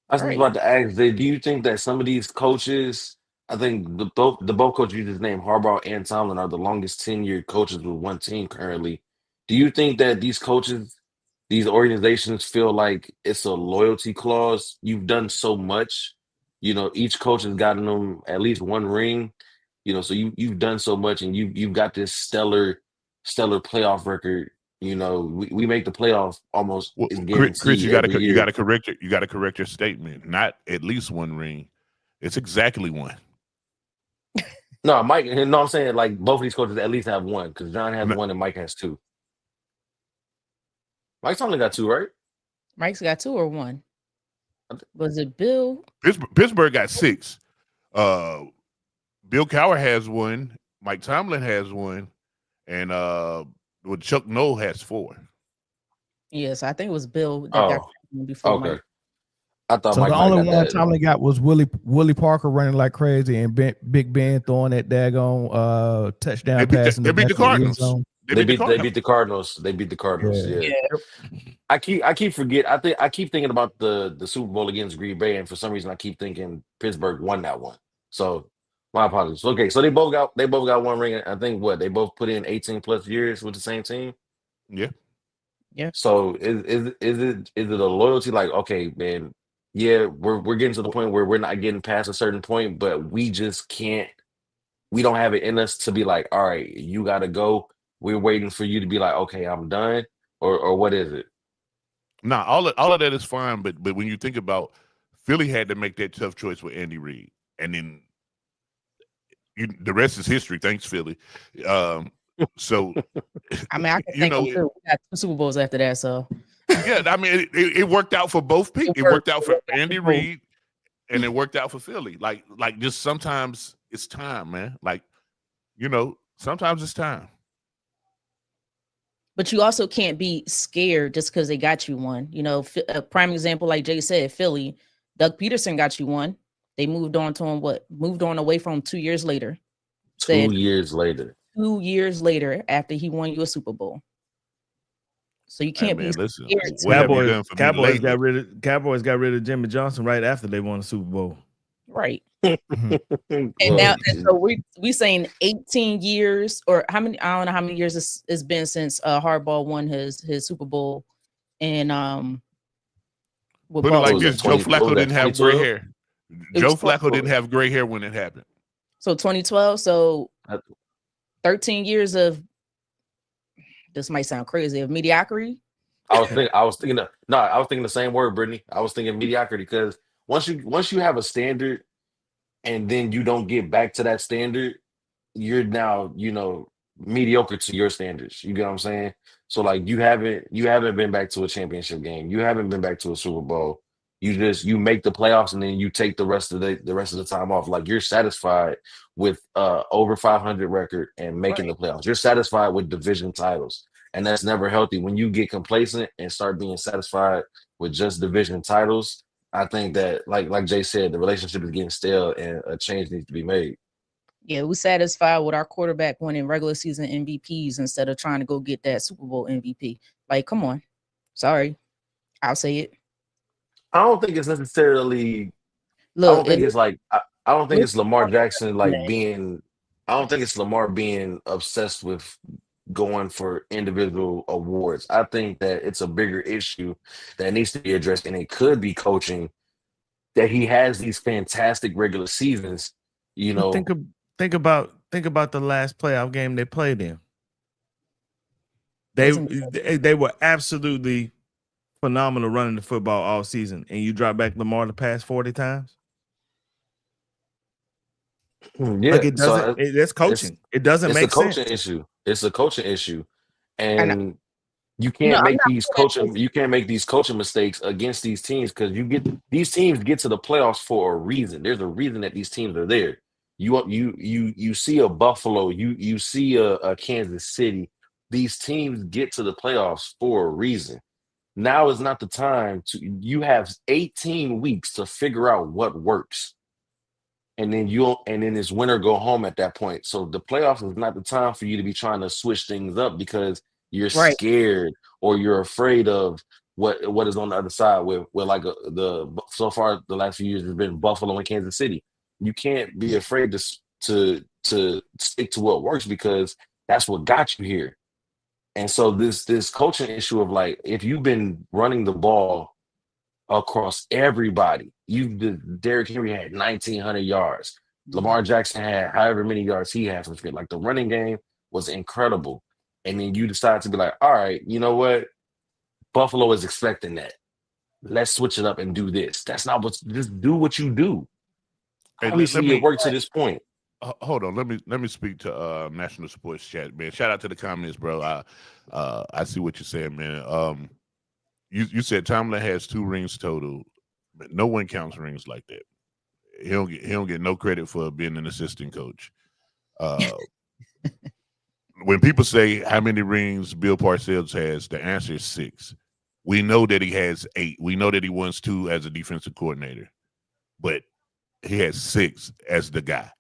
I was about to ask, do you think that some of these coaches, I think the both coaches you just named, Harbaugh and Tomlin, are the longest tenured coaches with one team currently. Do you think that these coaches, these organizations feel like it's a loyalty clause? You've done so much. Each coach has gotten them at least one ring. So you've done so much, and you've got this stellar playoff record. We make the playoff almost. Well, Chris, you got to correct your statement. Not at least one ring. It's exactly one. No, Mike. No, I'm saying like both of these coaches at least have one, because John has one and Mike has two. Mike's only got two, right? Mike's got two or one. Was it Bill? Pittsburgh got 6. Bill Cowher has one. Mike Tomlin has one. And Chuck Noll has 4. Yes, I think it was Bill that got before. Okay. Mike. I thought so. Mike the only one Tomlin got was Willie Parker running like crazy, and Big Ben throwing that daggone touchdown pass. They beat the Cardinals. They beat the Cardinals. They beat the Cardinals. Yeah. I keep forgetting. I keep thinking about the Super Bowl against Green Bay, and for some reason I keep thinking Pittsburgh won that one. So my apologies. Okay, so they both got one ring. I think they both put in 18 plus years with the same team. Yeah. So is it a loyalty? Like, okay, man, yeah, we're getting to the point where we're not getting past a certain point, but we just can't. We don't have it in us to be like, all right, you got to go. We're waiting for you to be like, okay, I'm done, or what is it? Nah, all of that is fine, but when you think about Philly had to make that tough choice with Andy Reid, and then the rest is history. Thanks, Philly. So I mean, I can think we got 2 Super Bowls after that. So yeah, I mean, it worked out for both people. It worked out for Andy Reid, and it worked out for Philly. Like just sometimes it's time, man. Like, sometimes it's time. But you also can't be scared just because they got you one. A prime example, like Jay said, Philly, Doug Peterson got you one. They moved on to him. Moved on away from him 2 years later. 2 years later. 2 years later, after he won you a Super Bowl. So you can't be scared. Cowboys got rid of Jimmy Johnson right after they won the Super Bowl. Right. And so we saying 18 years, or how many? I don't know how many years it's been since Harbaugh won his Super Bowl in Put it like this: Joe Flacco didn't have gray hair. Joe Flacco didn't have gray hair when it happened. So 2012. So 13 years of, this might sound crazy, of mediocrity. I was thinking the same word, Britne. I was thinking mediocrity, because once you have a standard and then you don't get back to that standard, you're now, mediocre to your standards. You get what I'm saying? So like you haven't been back to a championship game. You haven't been back to a Super Bowl. You make the playoffs and then you take the rest of the time off. Like you're satisfied with over 500 record and making the playoffs. You're satisfied with division titles. And that's never healthy. When you get complacent and start being satisfied with just division titles, I think that like Jay said, the relationship is getting stale and a change needs to be made. Yeah, we're satisfied with our quarterback winning regular season MVPs instead of trying to go get that Super Bowl MVP. Like, come on. Sorry. I'll say it. I don't think it's necessarily I don't think it's Lamar Jackson being I don't think it's Lamar being obsessed with going for individual awards. I think that it's a bigger issue that needs to be addressed, and it could be coaching, that he has these fantastic regular seasons, Think about the last playoff game they played in. They were absolutely phenomenal running the football all season, and you drop back Lamar the past 40 times. Yeah, like it doesn't. That's coaching. It doesn't make sense. It's a coaching issue, and you can't make these coaching mistakes against these teams, because these teams get to the playoffs for a reason. There's a reason that these teams are there. You see a Buffalo, you see a Kansas City. These teams get to the playoffs for a reason. Now is not the time you have 18 weeks to figure out what works. And then this winner go home at that point. So the playoffs is not the time for you to be trying to switch things up because you're scared or you're afraid of what is on the other side. With so far the last few years has been Buffalo and Kansas City. You can't be afraid to stick to what works, because that's what got you here. And so this coaching issue of if you've been running the ball across everybody, Derrick Henry had 1,900 yards. Lamar Jackson had however many yards he had from script. The running game was incredible. And then you decide to be like, all right, you know what? Buffalo is expecting that. Let's switch it up and do this. That's not just do what you do. And we see it work to this point. Hold on, let me speak to National Sports Chat, man. Shout out to the comments, bro. I see what you're saying, man. You said Tomlin has 2 rings total, but no one counts rings like that. He don't get no credit for being an assistant coach. When people say how many rings Bill Parcells has, the answer is 6. We know that he has 8. We know that he wants 2 as a defensive coordinator, but he has 6 as the guy.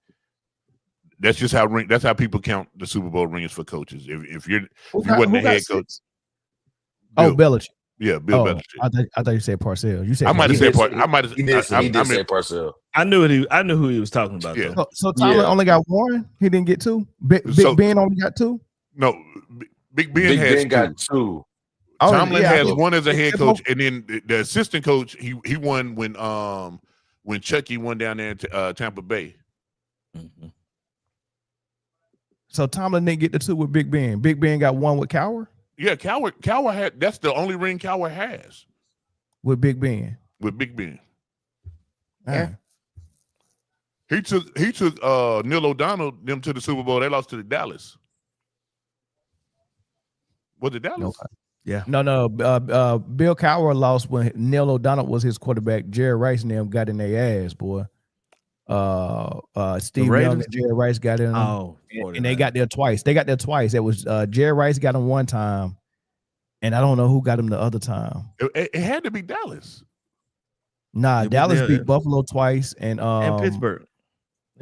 That's just that's how people count the Super Bowl rings for coaches. If you wasn't the head coach. Belichick. Yeah, Bill Belichick. I thought you said Parcells. You said I might have said He did say Parcells. I knew who he was talking about. Yeah. So Tomlin only got 1. He didn't get 2. Big Ben only got 2. No, Big Ben got 2. Tomlin has 1 as a head coach, and then the assistant coach he won when Chucky won down there in Tampa Bay. Mm-hmm. So Tomlin didn't get the 2 with Big Ben. Big Ben got 1 with Cowher? Yeah, Cowher had, that's the only ring Cowher has. With Big Ben. With Big Ben. Yeah. He took Neil O'Donnell them to the Super Bowl. They lost to the Dallas. Was it Dallas? No. Yeah. No. Bill Cowher lost when Neil O'Donnell was his quarterback. Jerry Rice and them got in their ass, boy. Steve Young and Jerry Rice got in. And they got there twice. It was Jerry Rice got him one time, and I don't know who got him the other time. It had to be Dallas. Nah, Dallas beat Buffalo twice and Pittsburgh.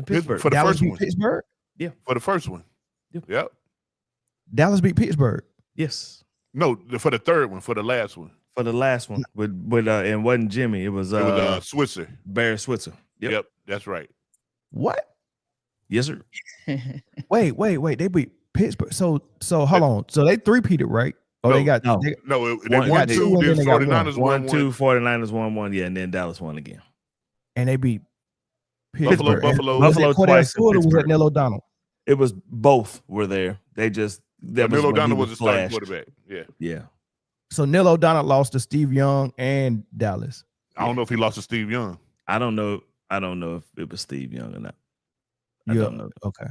For the first one. Pittsburgh? Yeah. For the first one. Yep. Dallas beat Pittsburgh. Yes. No, for the third one, for the last one. For the last one. With it wasn't Jimmy. It was Switzer. Barry Switzer. Yep, that's right. What? Yes, sir. Wait. They beat Pittsburgh. So hold on. So they 3-peated, right? Oh, no, they got no. They won 2. Then 49ers won 1. 49ers won 1. Yeah, and then Dallas won again. And they beat Pittsburgh. Buffalo twice. Or was that Neil O'Donnell? It was both were there. They just Neil O'Donnell was a starting quarterback. Yeah. So Neil O'Donnell lost to Steve Young and Dallas. I don't know if he lost to Steve Young. I don't know if it was Steve Young or not. I don't know. Okay.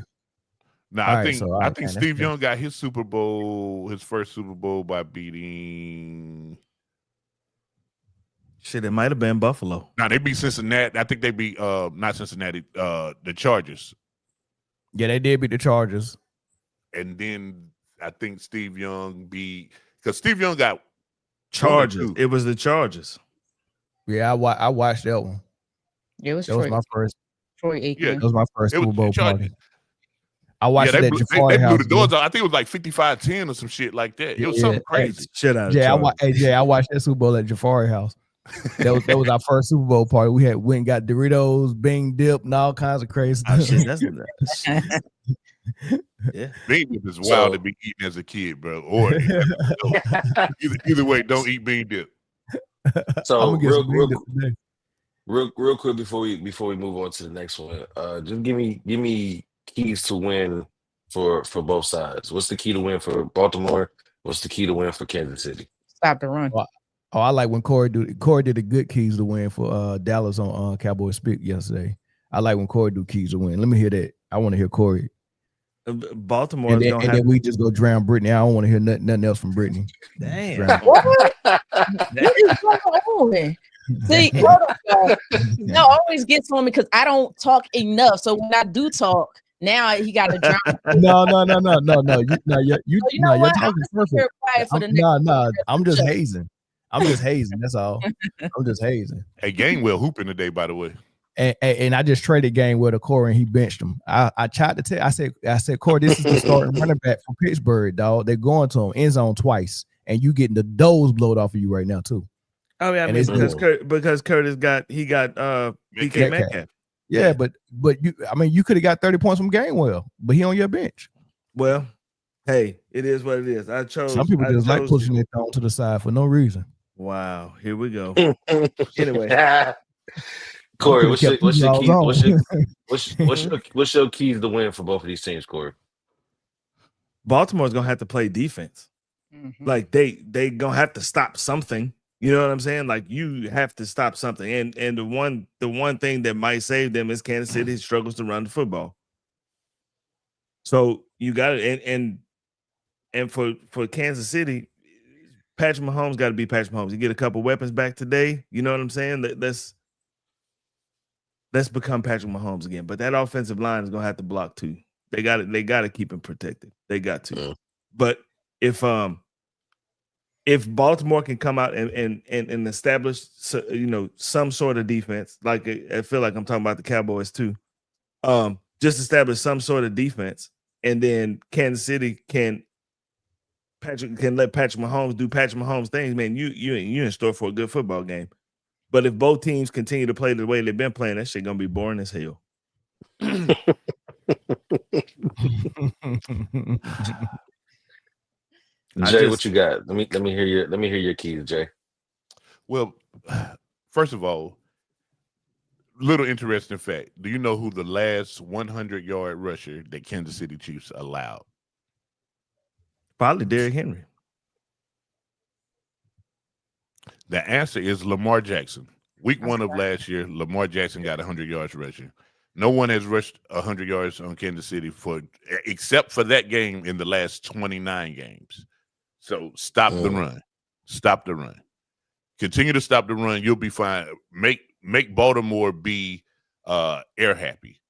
No, I think Steve Young got his first Super Bowl by beating. Shit, it might have been Buffalo. No, they beat Cincinnati. I think they beat not Cincinnati, the Chargers. Yeah, they did beat the Chargers. And then I think Steve Young because Steve Young got Chargers. It was the Chargers. Yeah, I watched that one. Yeah, that was my first. Troy Aikman. Yeah, that was my first Super Bowl party. I watched it at Jafari they House. Blew the doors out. I think it was like 55-10 or some shit like that. It was something crazy. Shit out. I watched that Super Bowl at Jafari House. That was our first Super Bowl party. We went and got Doritos, Bing dip, and all kinds of crazy stuff. Shit, that's yeah. Bean dip is wild to be eating as a kid, bro. Or either way, don't eat bean dip. So real quick before we move on to the next one, just give me keys to win for both sides. What's the key to win for Baltimore? What's the key to win for Kansas City? Stop the run. Oh, I like when Corey did a good keys to win for Dallas on Cowboys Speak yesterday. I like when Corey do keys to win. Let me hear that. I want to hear Corey. Baltimore, and then we just go drown Britne. I don't want to hear nothing else from Britne. Damn. What is going on? See, no, always gets on me because I don't talk enough. So when I do talk, now he got to drown. No. You're talking perfect. I'm just hazing. That's all. I'm just hazing. Hey, Gainwell hooping today, by the way. And I just traded Gainwell to Corey and he benched him. I tried to tell. I said, Corey, this is the starting running back from Pittsburgh, dog. They're going to him end zone twice, and you getting the doors blowed off of you right now too. Oh yeah, because Curtis got BK Metcalf. Yeah, but you could have got 30 points from Gainwell, but he on your bench. Well, hey, it is what it is. Some people just like pushing it down to the side for no reason. Wow, here we go. Anyway, Corey, what's your keys to win for both of these teams, Corey? Baltimore's gonna have to play defense. Mm-hmm. Like they gonna have to stop something. You know what I'm saying? Like you have to stop something. And the one thing that might save them is Kansas City struggles to run the football. So you got it. And for Kansas City, Patrick Mahomes got to be Patrick Mahomes. You get a couple weapons back today. You know what I'm saying? Let's become Patrick Mahomes again. But that offensive line is gonna have to block too. They got to keep him protected. They got to. Mm. But if Baltimore can come out and establish some sort of defense, like I feel like I'm talking about the Cowboys too, just establish some sort of defense, and then Kansas City can let Patrick Mahomes do Patrick Mahomes things, man. You in store for a good football game. But if both teams continue to play the way they've been playing, that shit gonna be boring as hell. Jay, what you got? Let me hear your keys, Jay. Well, first of all, little interesting fact. Do you know who the last 100-yard rusher that Kansas City Chiefs allowed? Probably Derrick Henry. The answer is Lamar Jackson. Week 1 of last year, Lamar Jackson got 100 yards rushing. No one has rushed 100 yards on Kansas City except for that game in the last 29 games. So stop the run. Stop the run. Continue to stop the run. You'll be fine. Make Baltimore be air happy,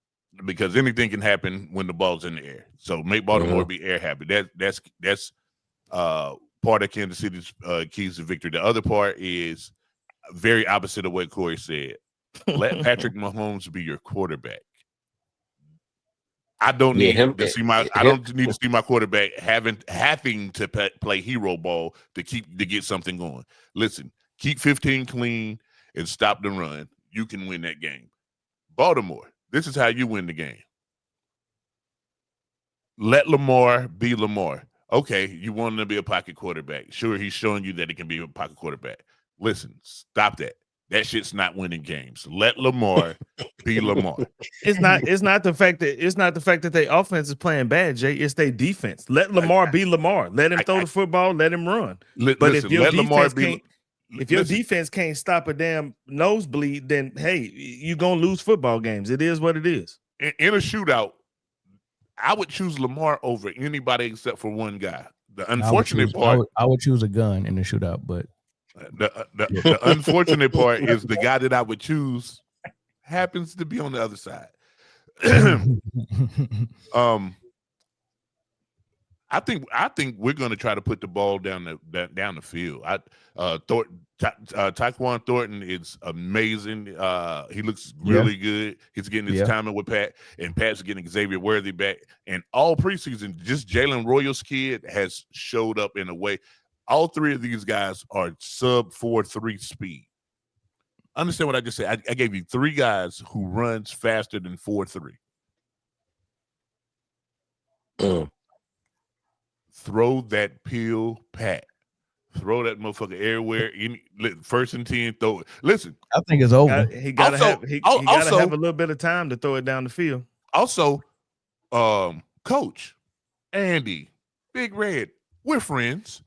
because anything can happen when the ball's in the air. So make Baltimore be air happy. That's part of Kansas City's keys to victory. The other part is very opposite of what Corey said. Let Patrick Mahomes be your quarterback. I don't need to see my quarterback having to play hero ball to get something going. Listen, keep 15 clean and stop the run. You can win that game. Baltimore, this is how you win the game. Let Lamar be Lamar. Okay, you want him to be a pocket quarterback. Sure, he's showing you that he can be a pocket quarterback. Listen, stop that. That shit's not winning games. Let Lamar be Lamar. It's not the fact that their offense is playing bad, Jay. It's their defense. Let Lamar be Lamar. Let him throw the football. Let him run. But if your defense can't stop a damn nosebleed, then hey, you're gonna lose football games. It is what it is. In a shootout, I would choose Lamar over anybody except for one guy. The unfortunate part, I would choose a gun in the shootout, but the unfortunate part is the guy that I would choose happens to be on the other side. I think we're going to try to put the ball down the field. Tyquan Thornton is amazing. He looks really good. He's getting his timing with Pat, and Pat's getting Xavier Worthy back. And all preseason, just Jalen Royals' kid has showed up in a way. All three of these guys are sub 4.3 speed. Understand what I just said? I gave you three guys who runs faster than 4.3. Throw that pill, Pat. Throw that motherfucker everywhere. First and 10, throw it. Listen, I think it's over. He gotta have a little bit of time to throw it down the field. Also, Coach Andy, Big Red, we're friends.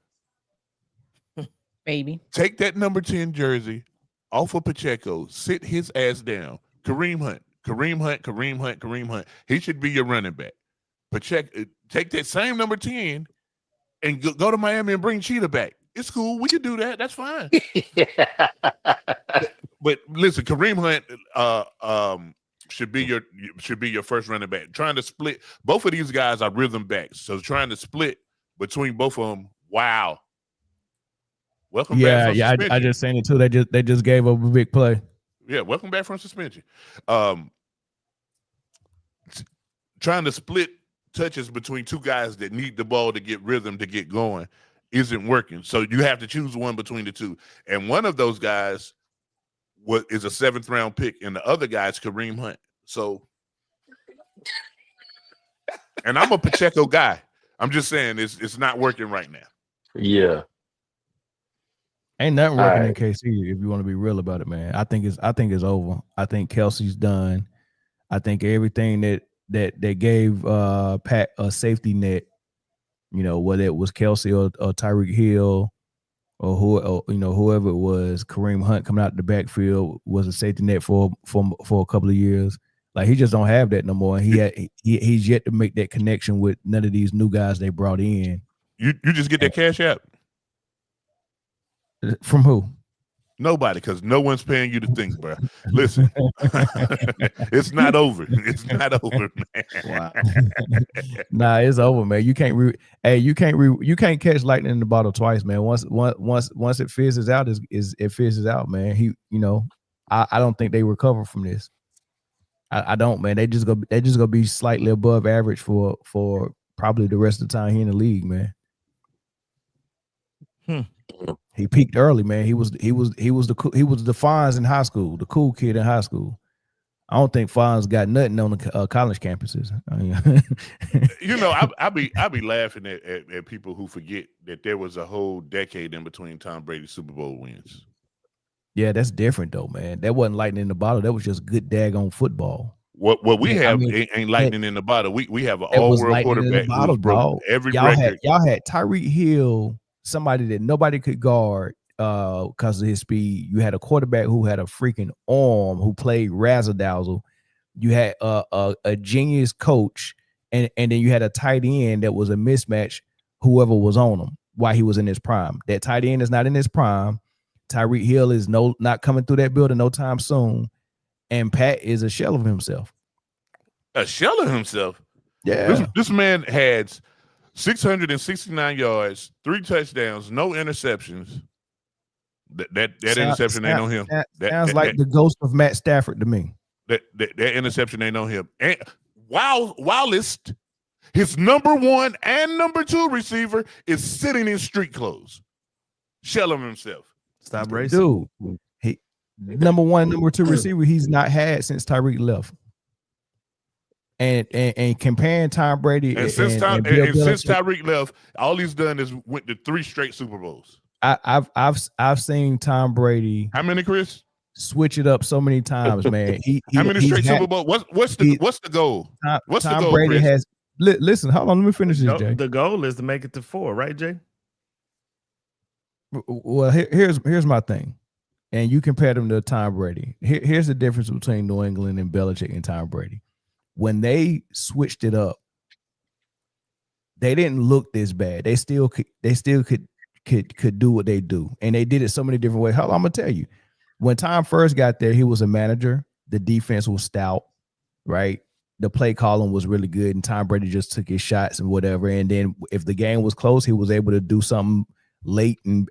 Baby, take that number 10 jersey off of Pacheco. Sit his ass down. Kareem Hunt. He should be your running back. Pacheco, take that same number 10 and go to Miami and bring Cheetah back. It's cool. We can do that. That's fine. But listen, Kareem Hunt should be your first running back. Trying to split. Both of these guys are rhythm backs. So trying to split between both of them. Wow. Welcome back from suspension. I just seen it too. They just gave up a big play. Yeah, welcome back from suspension. Trying to split touches between two guys that need the ball to get rhythm to get going isn't working. So you have to choose one between the two. And one of those guys is a 7th round pick, and the other guy is Kareem Hunt. So, and I'm a Pacheco guy. I'm just saying it's not working right now. Yeah. Ain't nothing working in KC if you want to be real about it, man. I think it's over. I think Kelsey's done. I think everything that gave Pat a safety net, whether it was Kelsey or Tyreek Hill or whoever it was, Kareem Hunt coming out the backfield was a safety net for a couple of years. Like, he just don't have that no more. He's yet to make that connection with none of these new guys they brought in. You just get that cash out. From who? Nobody, because no one's paying you to think, bro. Listen, it's not over. It's not over, man. Wow. Nah, it's over, man. You can't you can't catch lightning in the bottle twice, man. Once it fizzes out, it fizzes out, man. I don't think they recover from this. I don't, man. They just gonna be slightly above average for probably the rest of the time here in the league, man. He peaked early, man. He was the Fonz in high school, the cool kid in high school. I don't think Fonz got nothing on the college campuses. I be laughing at people who forget that there was a whole decade in between Tom Brady's Super Bowl wins. Yeah, that's different though, man. That wasn't lightning in the bottle. That was just good daggone football. What we have ain't lightning in the bottle. We have an all-world quarterback who's broke every record. Y'all had Tyreek Hill, somebody that nobody could guard because of his speed. You had a quarterback who had a freaking arm, who played razzle-dazzle. You had a genius coach, and then you had a tight end that was a mismatch, whoever was on him while he was in his prime. That tight end is not in his prime. Tyreek Hill is not coming through that building no time soon. And Pat is a shell of himself. A shell of himself? Yeah. This man had 669 yards, 3 touchdowns, no interceptions. That interception ain't on him. Sounds like the ghost of Matt Stafford to me. That interception ain't on him. And whilst his number 1 and number 2 receiver is sitting in street clothes. Shell of himself. Stop racing. Dude, number 1, number 2 receiver he's not had since Tyreek left. And comparing Tom Brady and since Tyreek left, all he's done is went to 3 straight Super Bowls. I've seen Tom Brady. How many, Chris? Switch it up so many times, man. How many straight Super Bowls? What's the goal? What's Tom the goal, Brady Chris? has. Listen, hold on. Let me finish this, Jay. The goal is to make it to 4, right, Jay? Well, here's my thing, and you compare them to Tom Brady. Here's the difference between New England and Belichick and Tom Brady. When they switched it up, they didn't look this bad. They still could do what they do, and they did it so many different ways. Hold on, I'm gonna tell you. When Tom first got there, he was a manager. The defense was stout, right? The play calling was really good, and Tom Brady just took his shots and whatever. And then if the game was close, he was able to do something late and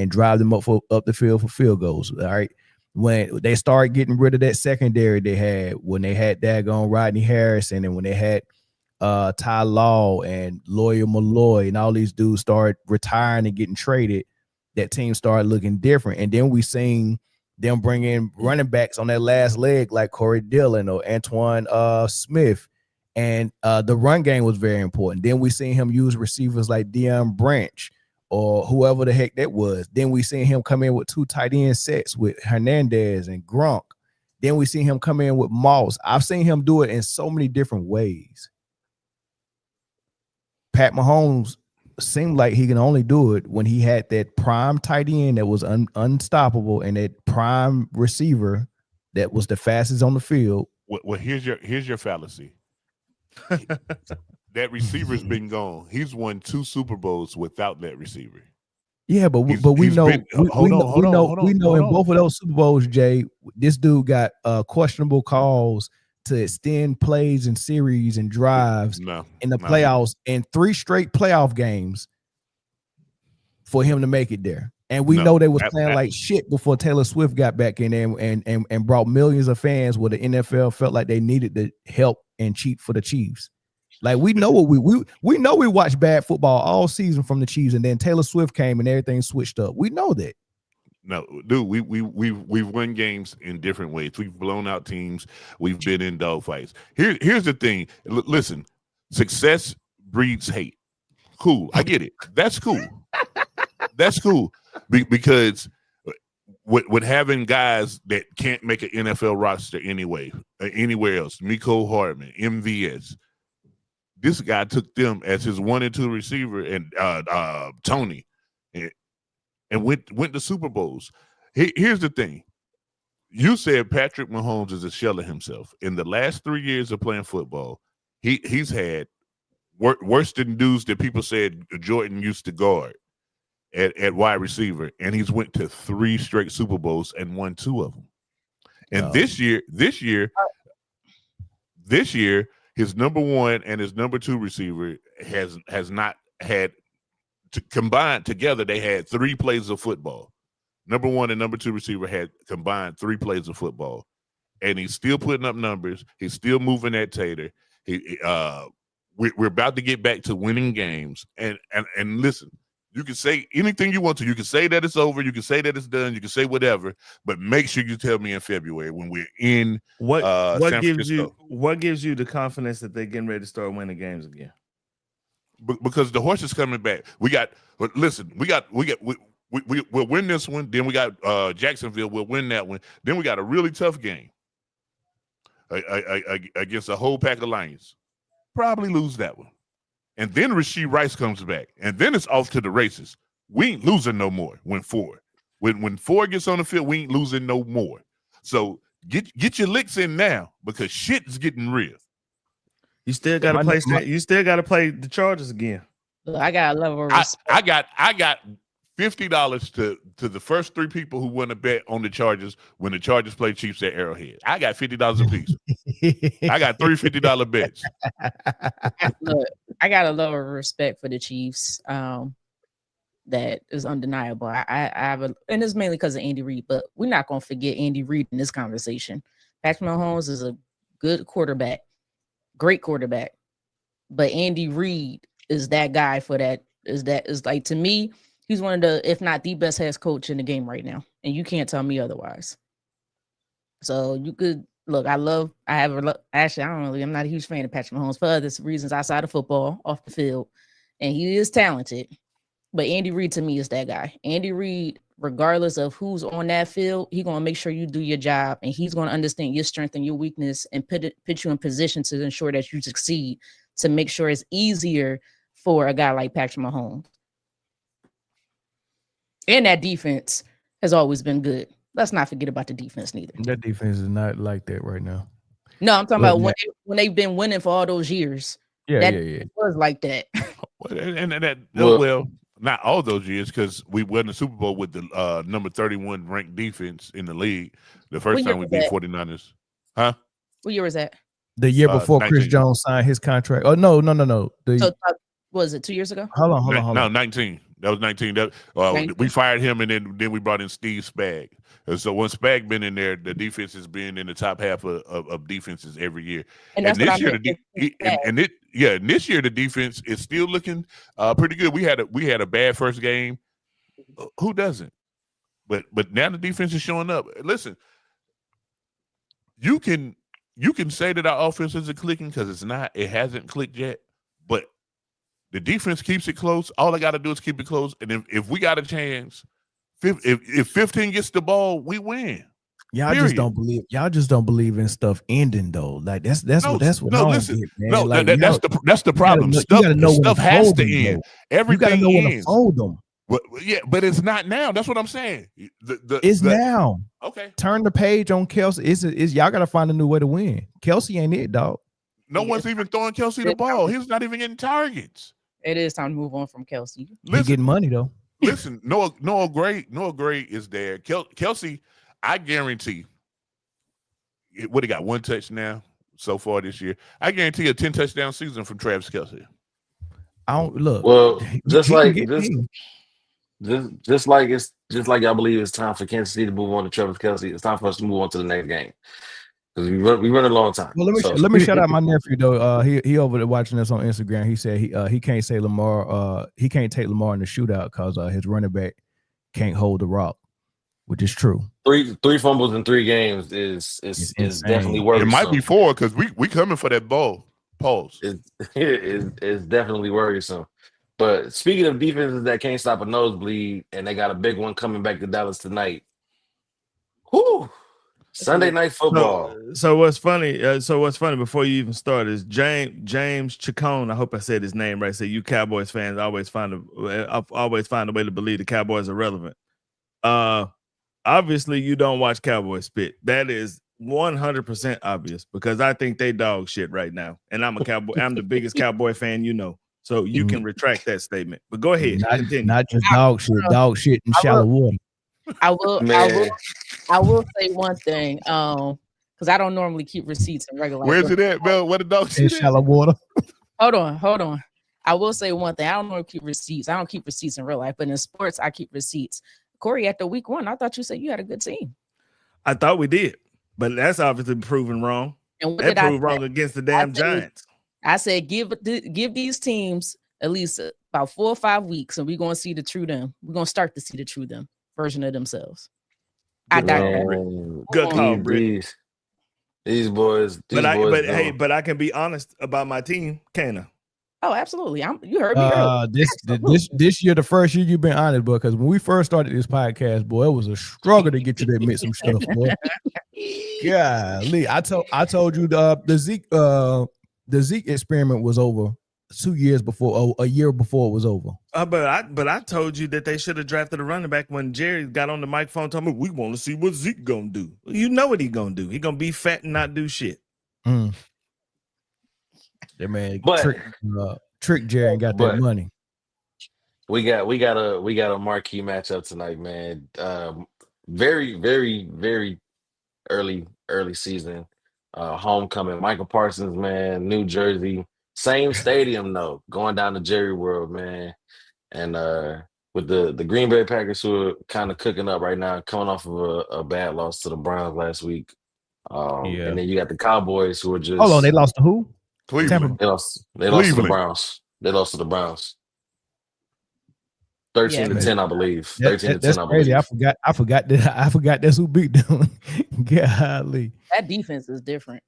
drive them up the field for field goals. All right. When they started getting rid of that secondary they had, when they had daggone Rodney Harrison, and when they had Ty Law and Lawyer Malloy and all these dudes started retiring and getting traded, that team started looking different. And then we seen them bring in running backs on that last leg like Corey Dillon or Antoine Smith. And the run game was very important. Then we seen him use receivers like Deion Branch or whoever the heck that was. Then we seen him come in with 2 tight end sets with Hernandez and Gronk. Then we seen him come in with Moss. I've seen him do it in so many different ways. Pat Mahomes seemed like he can only do it when he had that prime tight end that was unstoppable and that prime receiver that was the fastest on the field. Well, here's your fallacy. That receiver's been gone. He's won 2 Super Bowls without that receiver. Yeah, but we know in both of those Super Bowls, Jay, this dude got questionable calls to extend plays and series and drives in the playoffs in 3 straight playoff games for him to make it there. And we know they was playing like shit before Taylor Swift got back in there and brought millions of fans where the NFL felt like they needed the help and cheat for the Chiefs. Like we know what we know we watched bad football all season from the Chiefs, and then Taylor Swift came and everything switched up. We know that. No, dude, we've won games in different ways. We've blown out teams. We've been in dogfights. Here's the thing. Listen, success breeds hate. Cool, I get it. That's cool. That's cool because with having guys that can't make an NFL roster anyway, anywhere else, Mecole Hardman, MVS. This guy took them as his 1 and 2 receiver, and Tony, and went to Super Bowls. Here's the thing. You said Patrick Mahomes is a shell of himself. In the last 3 years of playing football, he's had worse than dudes that people said Jordan used to guard at wide receiver, and he's went to 3 straight Super Bowls and won 2 of them. And this year, his number 1 and his number 2 receiver has not had combined together. They had 3 plays of football. Number 1 and number 2 receiver had combined 3 plays of football, and he's still putting up numbers. He's still moving that tater. We're about to get back to winning games. And listen, you can say anything you want to. You can say that it's over. You can say that it's done. You can say whatever, but make sure you tell me in February when we're in San Francisco. What gives you the confidence that they're getting ready to start winning games again? Because the horse is coming back. We'll win this one. Then we got Jacksonville. We'll win that one. Then we got a really tough game against a whole pack of Lions. Probably lose that one. And then Rashee Rice comes back. And then it's off to the races. We ain't losing no more when 4. When 4 gets on the field, we ain't losing no more. So get your licks in now because shit is getting real. You still got to play. You still got to play the Chargers again. I got a level of respect. I got $50 to the first 3 people who want to bet on the Chargers when the Chargers play Chiefs at Arrowhead. I got $50 a piece. I got 3 $50 bets. Look, I got a level of respect for the Chiefs. That is undeniable. I have and it's mainly because of Andy Reid, but we're not going to forget Andy Reid in this conversation. Patrick Mahomes is a good quarterback, great quarterback, but Andy Reid is that guy for that. Is like, to me, he's one of the, if not the best head coach in the game right now, and you can't tell me otherwise. So you could look, I'm not a huge fan of Patrick Mahomes for other reasons outside of football, off the field. And he is talented. But Andy Reid to me is that guy. Andy Reid, regardless of who's on that field, he's going to make sure you do your job, and he's going to understand your strength and your weakness and put you in position to ensure that you succeed, to make sure it's easier for a guy like Patrick Mahomes. And that defense has always been good. Let's not forget about the defense neither. That defense is not like that right now. No, I'm talking about when they've been winning for all those years. Yeah. It was like that. Well, not all those years, because we won the Super Bowl with the number 31 ranked defense in the league. The first time we beat 49ers. Huh? What year was that? The year before 19. Chris Jones signed his contract. Oh, no. So, was it 2 years ago? Hold on. No, 19. That was 19. We fired him, and then we brought in Steve Spag. And so once Spag been in there, the defense has been in the top half of defenses every year. And this year, this year the defense is still looking pretty good. We had a bad first game. Who doesn't? But now the defense is showing up. Listen, you can say that our offense isn't clicking because it's not. It hasn't clicked yet. But the defense keeps it close. All I got to do is keep it close. And if we got a chance, if 15 gets the ball, we win. Y'all just don't believe in stuff ending though. Like that's what that's the problem. Stuff has to end. Everything ends. Hold them. But it's not now. That's what I'm saying. It's now. Okay. Turn the page on Kelsey. It's y'all got to find a new way to win. Kelsey ain't it, dog. No one's even throwing Kelsey the ball. He's not even getting targets. It is time to move on from Kelsey. He's getting money though. Listen, Noah Gray is there. Kelsey, I guarantee. What he got? 1 touchdown so far this year. I guarantee a 10 touchdown season from Travis Kelsey. I don't look. Well, just like y'all believe it's time for Kansas City to move on to Travis Kelsey. It's time for us to move on to the next game. Because we run a long time. Well, let me shout out my nephew though. He over there watching us on Instagram. He said he can't say Lamar. He can't take Lamar in the shootout because his running back can't hold the rock, which is true. Three fumbles in 3 games is definitely worrisome. It might be 4 because we coming for that ball. Pause. It's definitely worrisome. But speaking of defenses that can't stop a nosebleed, and they got a big one coming back to Dallas tonight. Whoo! Sunday night football. So what's funny? Before you even start is James Chacon. I hope I said his name right. Say you Cowboys fans always find a way to believe the Cowboys are relevant. Obviously you don't watch Cowboys spit. That is 100% obvious because I think they dog shit right now, and I'm a Cowboy. I'm the biggest Cowboy fan you know. So you can retract that statement. But go ahead. Not just dog shit in shallow water. I will say one thing, because I don't normally keep receipts in regular life. Where's it at, Bill? What the dog shit in shallow water? Hold on. I will say one thing. I don't normally keep receipts. I don't keep receipts in real life, but in sports, I keep receipts. Corey, after week 1, I thought you said you had a good team. I thought we did, but that's obviously proven wrong. And what that did I proved wrong against the damn Giants. I said give these teams at least about 4 or 5 weeks, and we're going to see the true them. We're going to start to see the true them version of themselves. I digress. Good call, Britne. These boys. But I can be honest about my team, can I? Oh, absolutely. You heard me. This year, the first year you've been honest, boy. Because when we first started this podcast, boy, it was a struggle to get you to admit some stuff, boy. Golly, I told you the Zeke experiment was over 2 years before, a year before it was over. But I told you that they should have drafted a running back when Jerry got on the microphone talking about we want to see what Zeke gonna do. You know what he gonna do. He gonna be fat and not do shit. That man trick Jerry and got that money. We got a marquee matchup tonight, man. Very, very, very early season. Homecoming. Michael Parsons, man, New Jersey. Same stadium though, going down to Jerry World, man. And with the Green Bay Packers who are kind of cooking up right now, coming off of a bad loss to the Browns last week. And then you got the Cowboys who are just hold on, they lost to who? Cleveland. They lost to the Browns. They lost to the Browns. 13-10, I believe. 13-10, that's I crazy. believe. I forgot that's who beat them. Golly. That defense is different.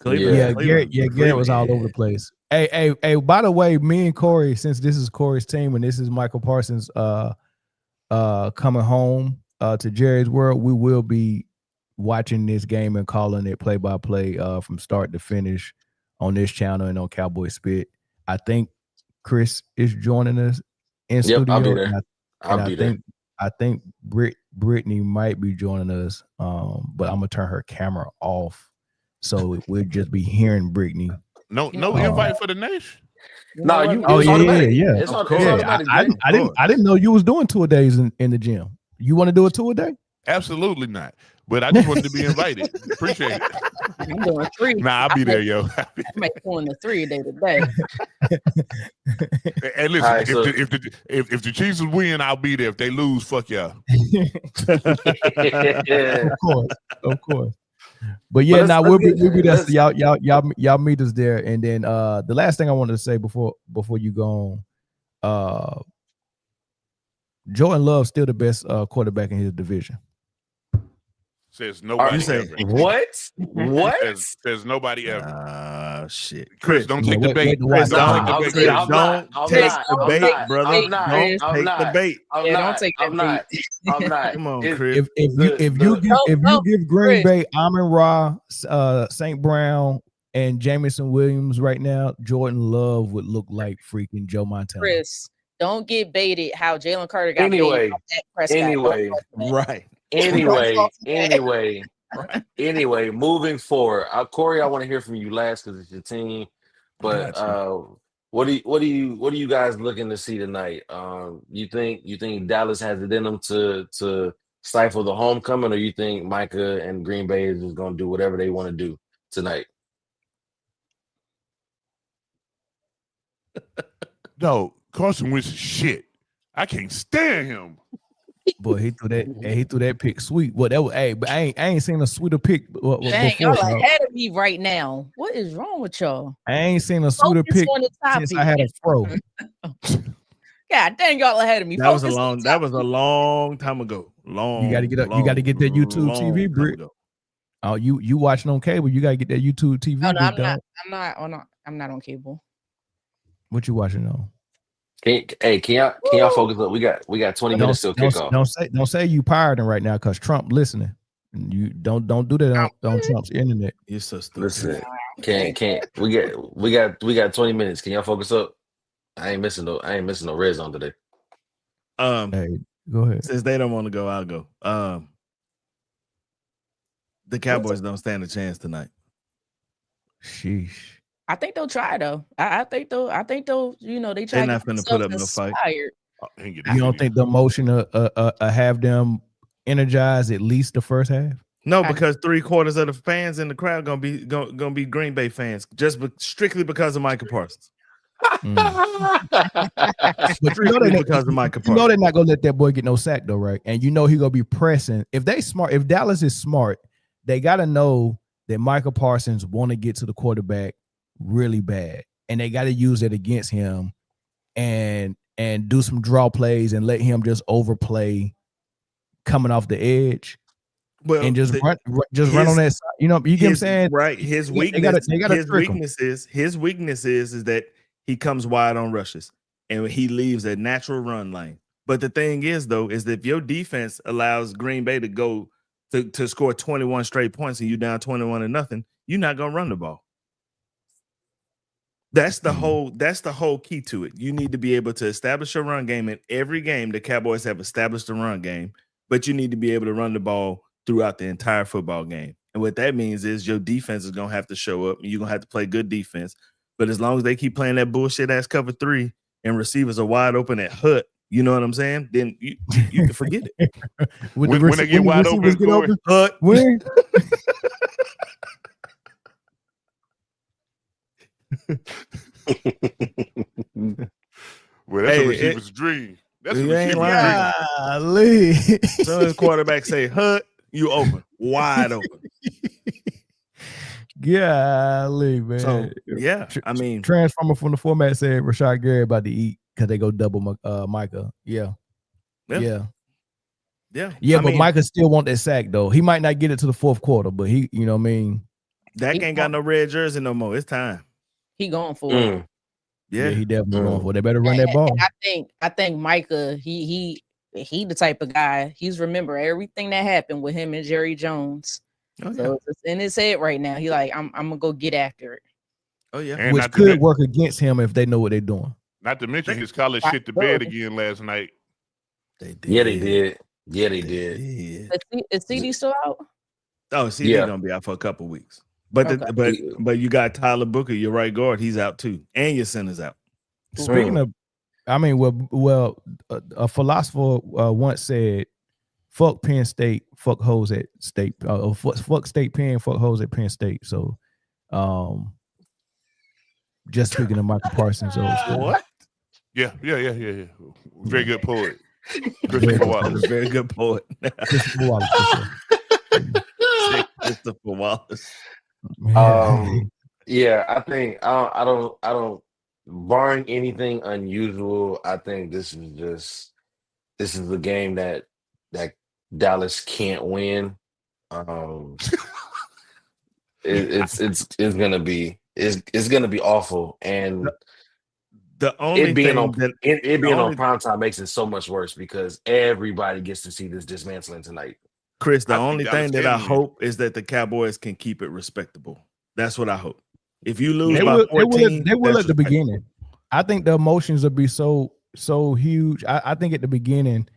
Garrett was all over the place. Hey, by the way, me and Corey, since this is Corey's team and this is Michael Parsons coming home to Jerry's World, we will be watching this game and calling it play-by-play from start to finish on this channel and on Cowboy Spit. I think Chris is joining us in studio. I'll be there. I think Britne might be joining us, but I'm gonna turn her camera off, so we'll just be hearing Britne. No invite for the nation. No, yeah. It's automatic. I didn't know you was doing 2 days in the gym. You want to do a 2 a day? Absolutely not. But I just wanted to be invited. Appreciate it. I'm doing 3. Nah, I'll be there, yo. I might doing the 3 a day today. And listen, right, if the Chiefs win, I'll be there. If they lose, fuck y'all. Of course. But yeah, now we'll be there. So y'all meet us there. And then the last thing I wanted to say before you go on, Jordan Love's still the best quarterback in his division. Says nobody. You say what? What? Says nobody ever. Shit. Chris, don't take the bait. Chris, don't take the bait, brother. Don't take the bait. Don't take the bait. I'm not. Come on, Chris. If you give Green Bay Amon-Ra, St. Brown, and Jameson Williams right now, Jordan Love would look like freaking Joe Montana. Chris, don't get baited how Jalen Carter got baited. Right. Anyway, moving forward, Corey, I want to hear from you last because it's your team. But what do you guys looking to see tonight? You think Dallas has it in them to stifle the homecoming, or you think Micah and Green Bay is just going to do whatever they want to do tonight? No, Carson Wentz is shit. I can't stand him. Boy, he threw that pick sweet. Well, that was but I ain't seen a sweeter pick before. Y'all ahead of me right now. What is wrong with y'all? I ain't seen a sweeter pick since I had a fro. God dang, y'all ahead of me. That was a long time ago. You gotta get up. You gotta get that YouTube TV, Britt. Oh, you watching on cable? You gotta get that YouTube TV. No, I'm not on cable. What you watching on? Can y'all focus up? We got 20 minutes till kickoff. Don't say you pirating right now because Trump listening. You don't do that on Trump's internet. You're so stupid. Listen, can't we got 20 minutes. Can y'all focus up? I ain't missing no red zone today. Hey, go ahead. Since they don't want to go, I'll go. The Cowboys don't stand a chance tonight. Sheesh. I think they'll try though. I think they'll. They try. They're not going to put up no fight. You don't think the emotion have them energized at least the first half? No, because 3/4 of the fans in the crowd gonna be Green Bay fans, strictly because of Micah Parsons. But because of Micah Parsons. You know they're not gonna let that boy get no sack though, right? And you know he gonna be pressing. If Dallas is smart, they gotta know that Micah Parsons want to get to the quarterback really bad, and they got to use it against him and do some draw plays and let him just overplay coming off the edge. Well, and just run on that side. You get what I'm saying? Right. His weakness, his weakness is that he comes wide on rushes and he leaves a natural run lane. But the thing is, though, is that if your defense allows Green Bay to go to score 21 straight points and you down 21-0, you're not gonna run the ball. That's the whole key to it. You need to be able to establish a run game in every game. The Cowboys have established a run game, but you need to be able to run the ball throughout the entire football game. And what that means is your defense is going to have to show up and you're going to have to play good defense. But as long as they keep playing that bullshit ass cover 3 and receivers are wide open at Hut, you know what I'm saying? Then you can forget it. when they get wide open, Hut. Well, that's a receiver's dream. That's a receiver's dream. As soon as quarterback say Hut, you open, wide open. Golly, man. So, yeah, I mean, Transformer from the format said Rashad Gary about to eat. because they go double Micah. Yeah. I but mean, Micah still want that sack though. He might not get it to the fourth quarter, but he, you know what I mean. Dak ain't got no red jersey no more. It's time. He going for it. Yeah, he definitely going for it. They better run that ball. I think Micah, he the type of guy. He's remember everything that happened with him and Jerry Jones. So it's in his head right now. He like, I'm gonna go get after it. Oh yeah, and which could work against him if they know what they're doing. Not to mention his college shit to bed again last night. They did. Yeah, they did. Is CD still out? Oh, CD gonna be out for a couple weeks. But but you got Tyler Booker, your right guard. He's out too, and your center's out. Speaking of, I mean, a philosopher once said, "Fuck Penn State, fuck hoes at State. Fuck State Penn, fuck hoes at Penn State." So, just speaking of Michael Parsons. What? Yeah. Very good poet. Christopher Wallace. Very good poet. Christopher Wallace. Christopher Wallace. Yeah, I think I don't. Barring anything unusual, I think this is the game that Dallas can't win. It's gonna be awful, and the only it being on thing on primetime makes it so much worse because everybody gets to see this dismantling tonight. Chris, the only thing that I hope is that the Cowboys can keep it respectable. That's what I hope. If you lose by 14, they will at the beginning. I think the emotions will be so huge. I think at the beginning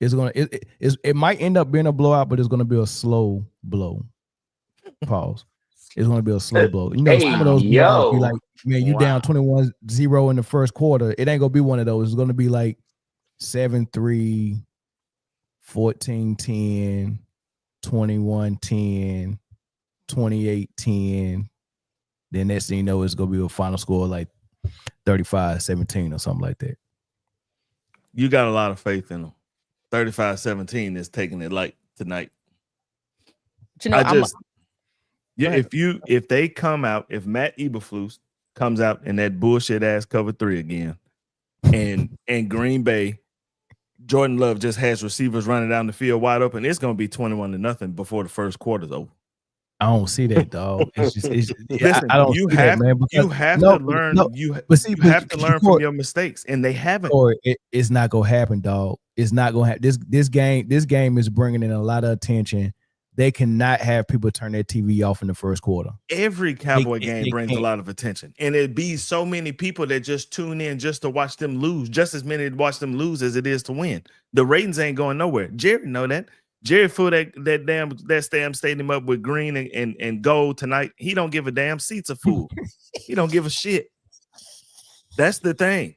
it might end up being a blowout, but it's gonna be a slow blow. Pause. It's gonna be a slow blow. You know, some of those blowouts be like, man, you down 21-0 in the first quarter. It ain't gonna be one of those. It's gonna be like 7-3, 14-10, 21-10, 28-10. Then next thing you know, it's gonna be a final score like 35-17 or something like that. You got a lot of faith in them. 35-17 is taking it light tonight. You know, if they come out, if Matt Eberflus comes out in that bullshit ass cover 3 again, and Green Bay, Jordan Love just has receivers running down the field wide open, it's gonna be 21-0 before the first quarter's over. I don't see that, dog. Listen, I don't see that, man. You have to learn. You have to learn from your mistakes, and they haven't. Or it's not gonna happen, dog. It's not gonna happen. This game is bringing in a lot of attention. They cannot have people turn their TV off in the first quarter. Every Cowboy game brings a lot of attention, and it'd be so many people that just tune in just to watch them lose. Just as many to watch them lose as it is to win. The ratings ain't going nowhere. Jerry know that. Jerry filled that damn stadium up with green and gold tonight. He don't give a damn. Seats are full. He don't give a shit. That's the thing.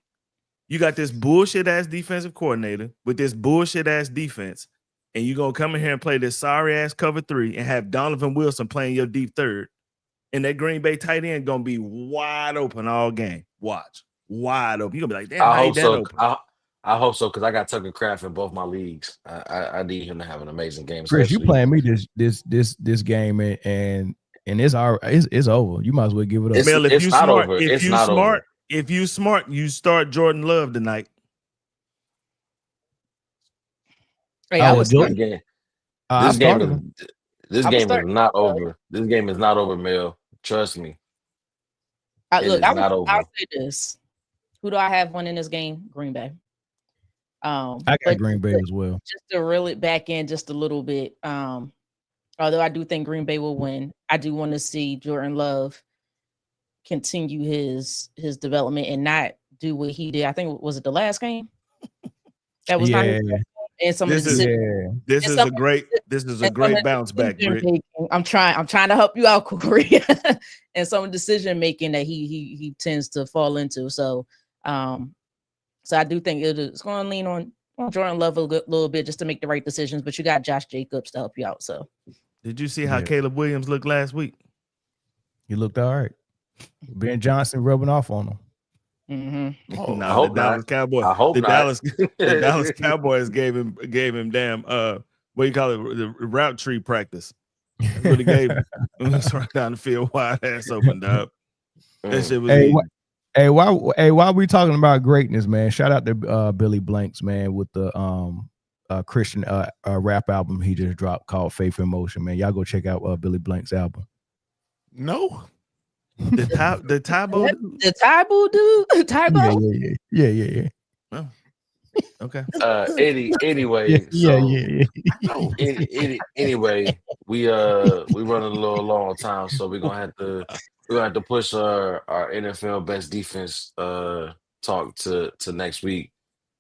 You got this bullshit ass defensive coordinator with this bullshit ass defense, and you gonna come in here and play this sorry ass cover 3 and have Donovan Wilson playing your deep third, and that Green Bay tight end gonna be wide open all game. Watch, wide open. You gonna be like, damn, I hope so. Open. I hope so because I got Tucker Kraft in both my leagues. I need him to have an amazing game. Chris, you playing me this game and it's over. You might as well give it up. Mel, if you smart, you start Jordan Love tonight. Hey, I was this game is not over. This game is not over, Mel. Trust me. I'll say this. Who do I have winning this game? Green Bay. I got Green Bay as well. Just to reel it back in just a little bit. Although I do think Green Bay will win, I do want to see Jordan Love continue his development and not do what he did. I think was it the last game? That was not. And some this is a great bounce back. I'm trying to help you out, Corey. And some decision making that he tends to fall into. So I do think it's going to lean on Jordan Love a little bit just to make the right decisions. But you got Josh Jacobs to help you out. So, did you see how Caleb Williams looked last week? He looked all right. Ben Johnson rubbing off on him. Mm-hmm. Oh, no, the Dallas Cowboys. I hope the Dallas Cowboys gave him damn what do you call it, the route tree practice. That's what he gave him. It was right down the field, wide ass opened up. That shit was Hey, why we talking about greatness, man? Shout out to Billy Blanks, man, with the Christian rap album he just dropped called Faith in Motion, man. Y'all go check out Billy Blanks' album. No. The Tybo dude? The Tybo dude? Tybo? Yeah. Oh. Okay. Anyway, anyway, we running a little long time, so we're gonna have to push our NFL best defense talk to next week.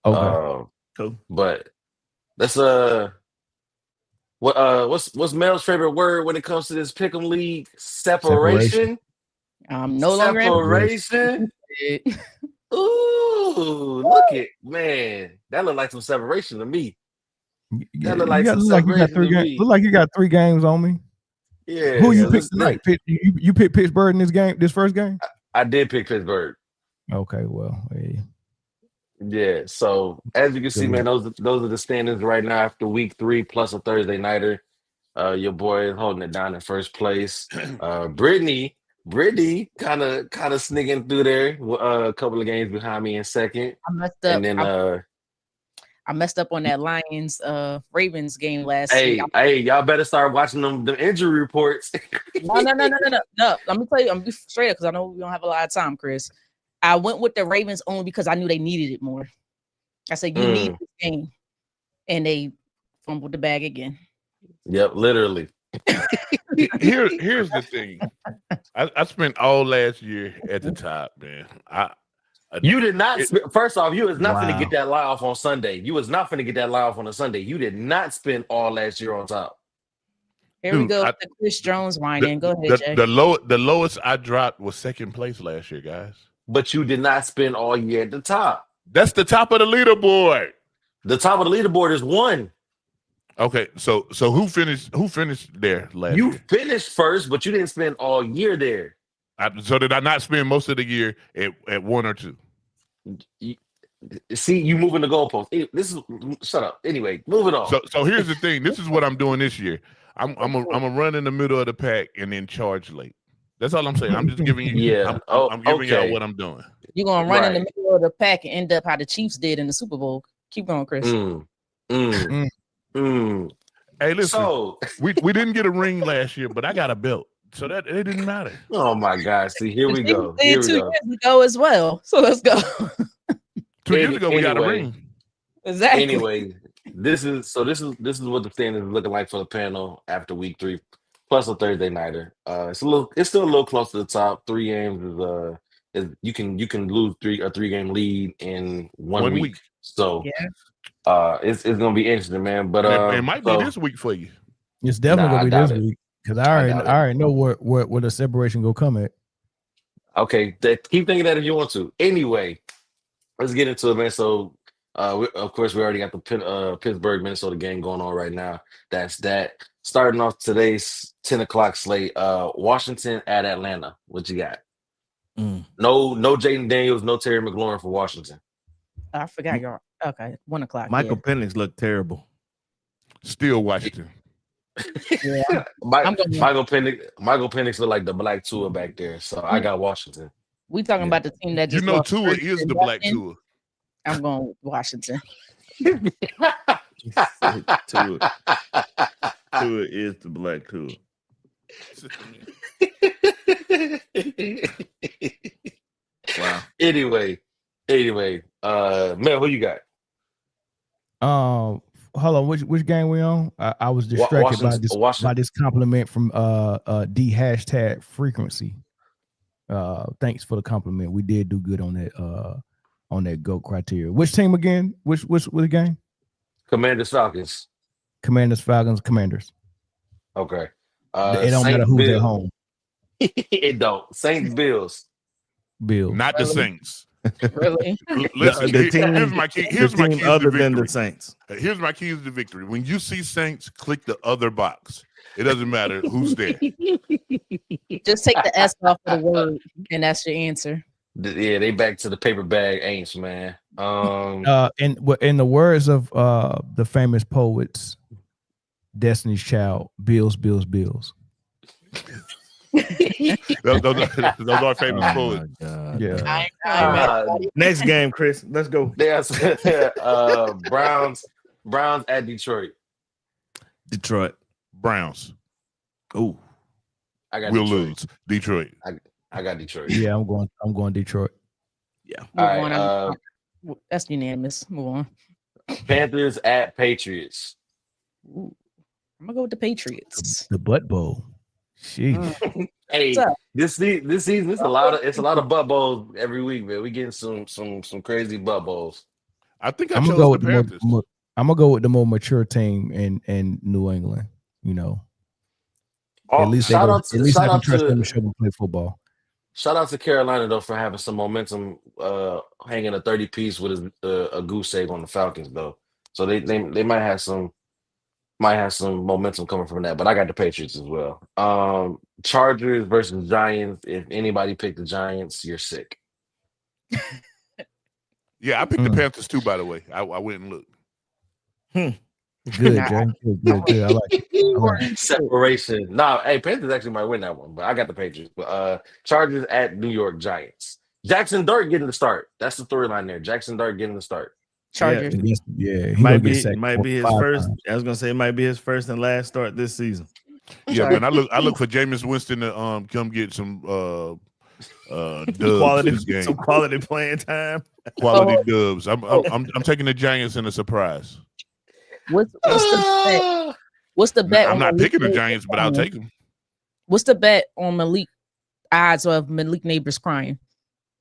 Okay. Cool. But let's what's Mel's favorite word when it comes to this pick'em league? Separation. No longer separation. Ooh, look at man. That look like some separation to me. That look like some separation to me. Look like you got 3 games on me. Yeah. Who you picked tonight? You picked Pittsburgh in this first game? I did pick Pittsburgh. Okay, well, hey. Yeah. So as you can see, man, those are the standings right now after week 3 plus a Thursday nighter. Your boy is holding it down in first place. Britne kind of sneaking through there. A couple of games behind me in second. I messed up. And then I messed up on that Lions Ravens game last week. Hey, y'all better start watching the injury reports. No. Let me tell you, I'm gonna be straight up because I know we don't have a lot of time, Chris. I went with the Ravens only because I knew they needed it more. I said, you need this game. And they fumbled the bag again. Yep, literally. Here's the thing. I spent all last year at the top, man. You did not. First off, you was not going to get that lie off on Sunday. You was not going to get that lie off on a Sunday. You did not spend all last year on top. Here we go with the Chris Jones whining. Go ahead, Jay. The lowest I dropped was second place last year, guys. But you did not spend all year at the top. That's the top of the leaderboard. The top of the leaderboard is 1. Okay, so who finished there last year? You finished first, but you didn't spend all year there. So did I not spend most of the year at 1 or 2? See, you moving the goalpost. Shut up. Anyway, moving on. So here's the thing. This is what I'm doing this year. I'm a run in the middle of the pack and then charge late. That's all I'm saying. I'm just giving you. Yeah. I'm giving y'all what I'm doing. You're gonna run in the middle of the pack and end up how the Chiefs did in the Super Bowl. Keep going, Chris. Hey, listen. So we didn't get a ring last year, but I got a belt. So that it didn't matter. Oh my God! See, here we go. Here we 2 years ago as well. So let's go. 2 years ago, we got a ring. Exactly. Anyway, this is what the standings is looking like for the panel after week 3 plus a Thursday nighter. It's still a little close to the top. 3 games is you can lose a 3-game lead in one week. So it's gonna be interesting, man. But it might be this week for you. It's definitely gonna be this week. Because I already know where the separation go come at. Okay, keep thinking that if you want to. Anyway, let's get into it, man. So, of course, we already got the Pittsburgh Minnesota game going on right now. That's that. Starting off today's 10 o'clock slate. Washington at Atlanta. What you got? No Jaden Daniels, no Terry McLaurin for Washington. I forgot y'all. Okay, 1 o'clock. Michael Penix looked terrible. Still Washington. Yeah, Michael Penix look like the black Tua back there, so I got Washington. We talking about the team that just Tua is the black Tua. I'm going with Washington. Tua is the black Tua. Wow. Anyway, Mel, who you got? Hold on, which game we on? I was distracted by this compliment from D hashtag frequency. Thanks for the compliment. We did do good on that GOAT criteria. Which team again? Which game? Commanders Falcons. Commanders Falcons Commanders. Okay. It don't matter who's at home. It don't. Saints Bills. Not the Saints. Really? Listen, here's my key. Here's my key other than the Saints. Here's my keys to victory. When you see Saints, click the other box. It doesn't matter who's there. Just take the S off of the word, and that's your answer. Yeah, they back to the paper bag ain'ts, man. In the words of the famous poets, Destiny's Child, Bills, Bills, Bills. those are famous poets. Yeah. Next game, Chris. Let's go. There's Browns at Detroit. Detroit Browns. Oh, We'll lose. Detroit. I got Detroit. Yeah, I'm going Detroit. Yeah. Move on. That's unanimous. Move on. Panthers at Patriots. Ooh, I'm gonna go with the Patriots. The Butt Bowl. Sheesh. Hey, this season it's a lot of butt bowls every week, man. We getting some crazy butt bowls. I think I'm chose gonna go the Panthers. I'm gonna go with the more mature team in New England. You know, at least I can trust them to show them play football. Shout out to Carolina though for having some momentum, hanging a 30 piece with a goose egg on the Falcons though. So they might have some momentum coming from that. But I got the Patriots as well. Chargers versus Giants. If anybody picked the Giants, you're sick. Yeah, I picked the Panthers too. By the way, I went and looked. Good, Jay. Good. I like it. Separation. Nah, hey, Panthers actually might win that one, but I got the Patriots. But Chargers at New York Giants. Jackson Dart getting the start. That's the storyline there. Jackson Dart getting the start. Chargers. Yeah, he might be his first. Times. I was gonna say it might be his first and last start this season. Yeah, man. I look for Jameis Winston to come get some dubs some quality playing time. Quality dubs. I'm taking the Giants in a surprise. What's the bet? I'm not picking the Giants, but I'll take them. What's the bet on Malik? Odds of Malik Neighbors crying?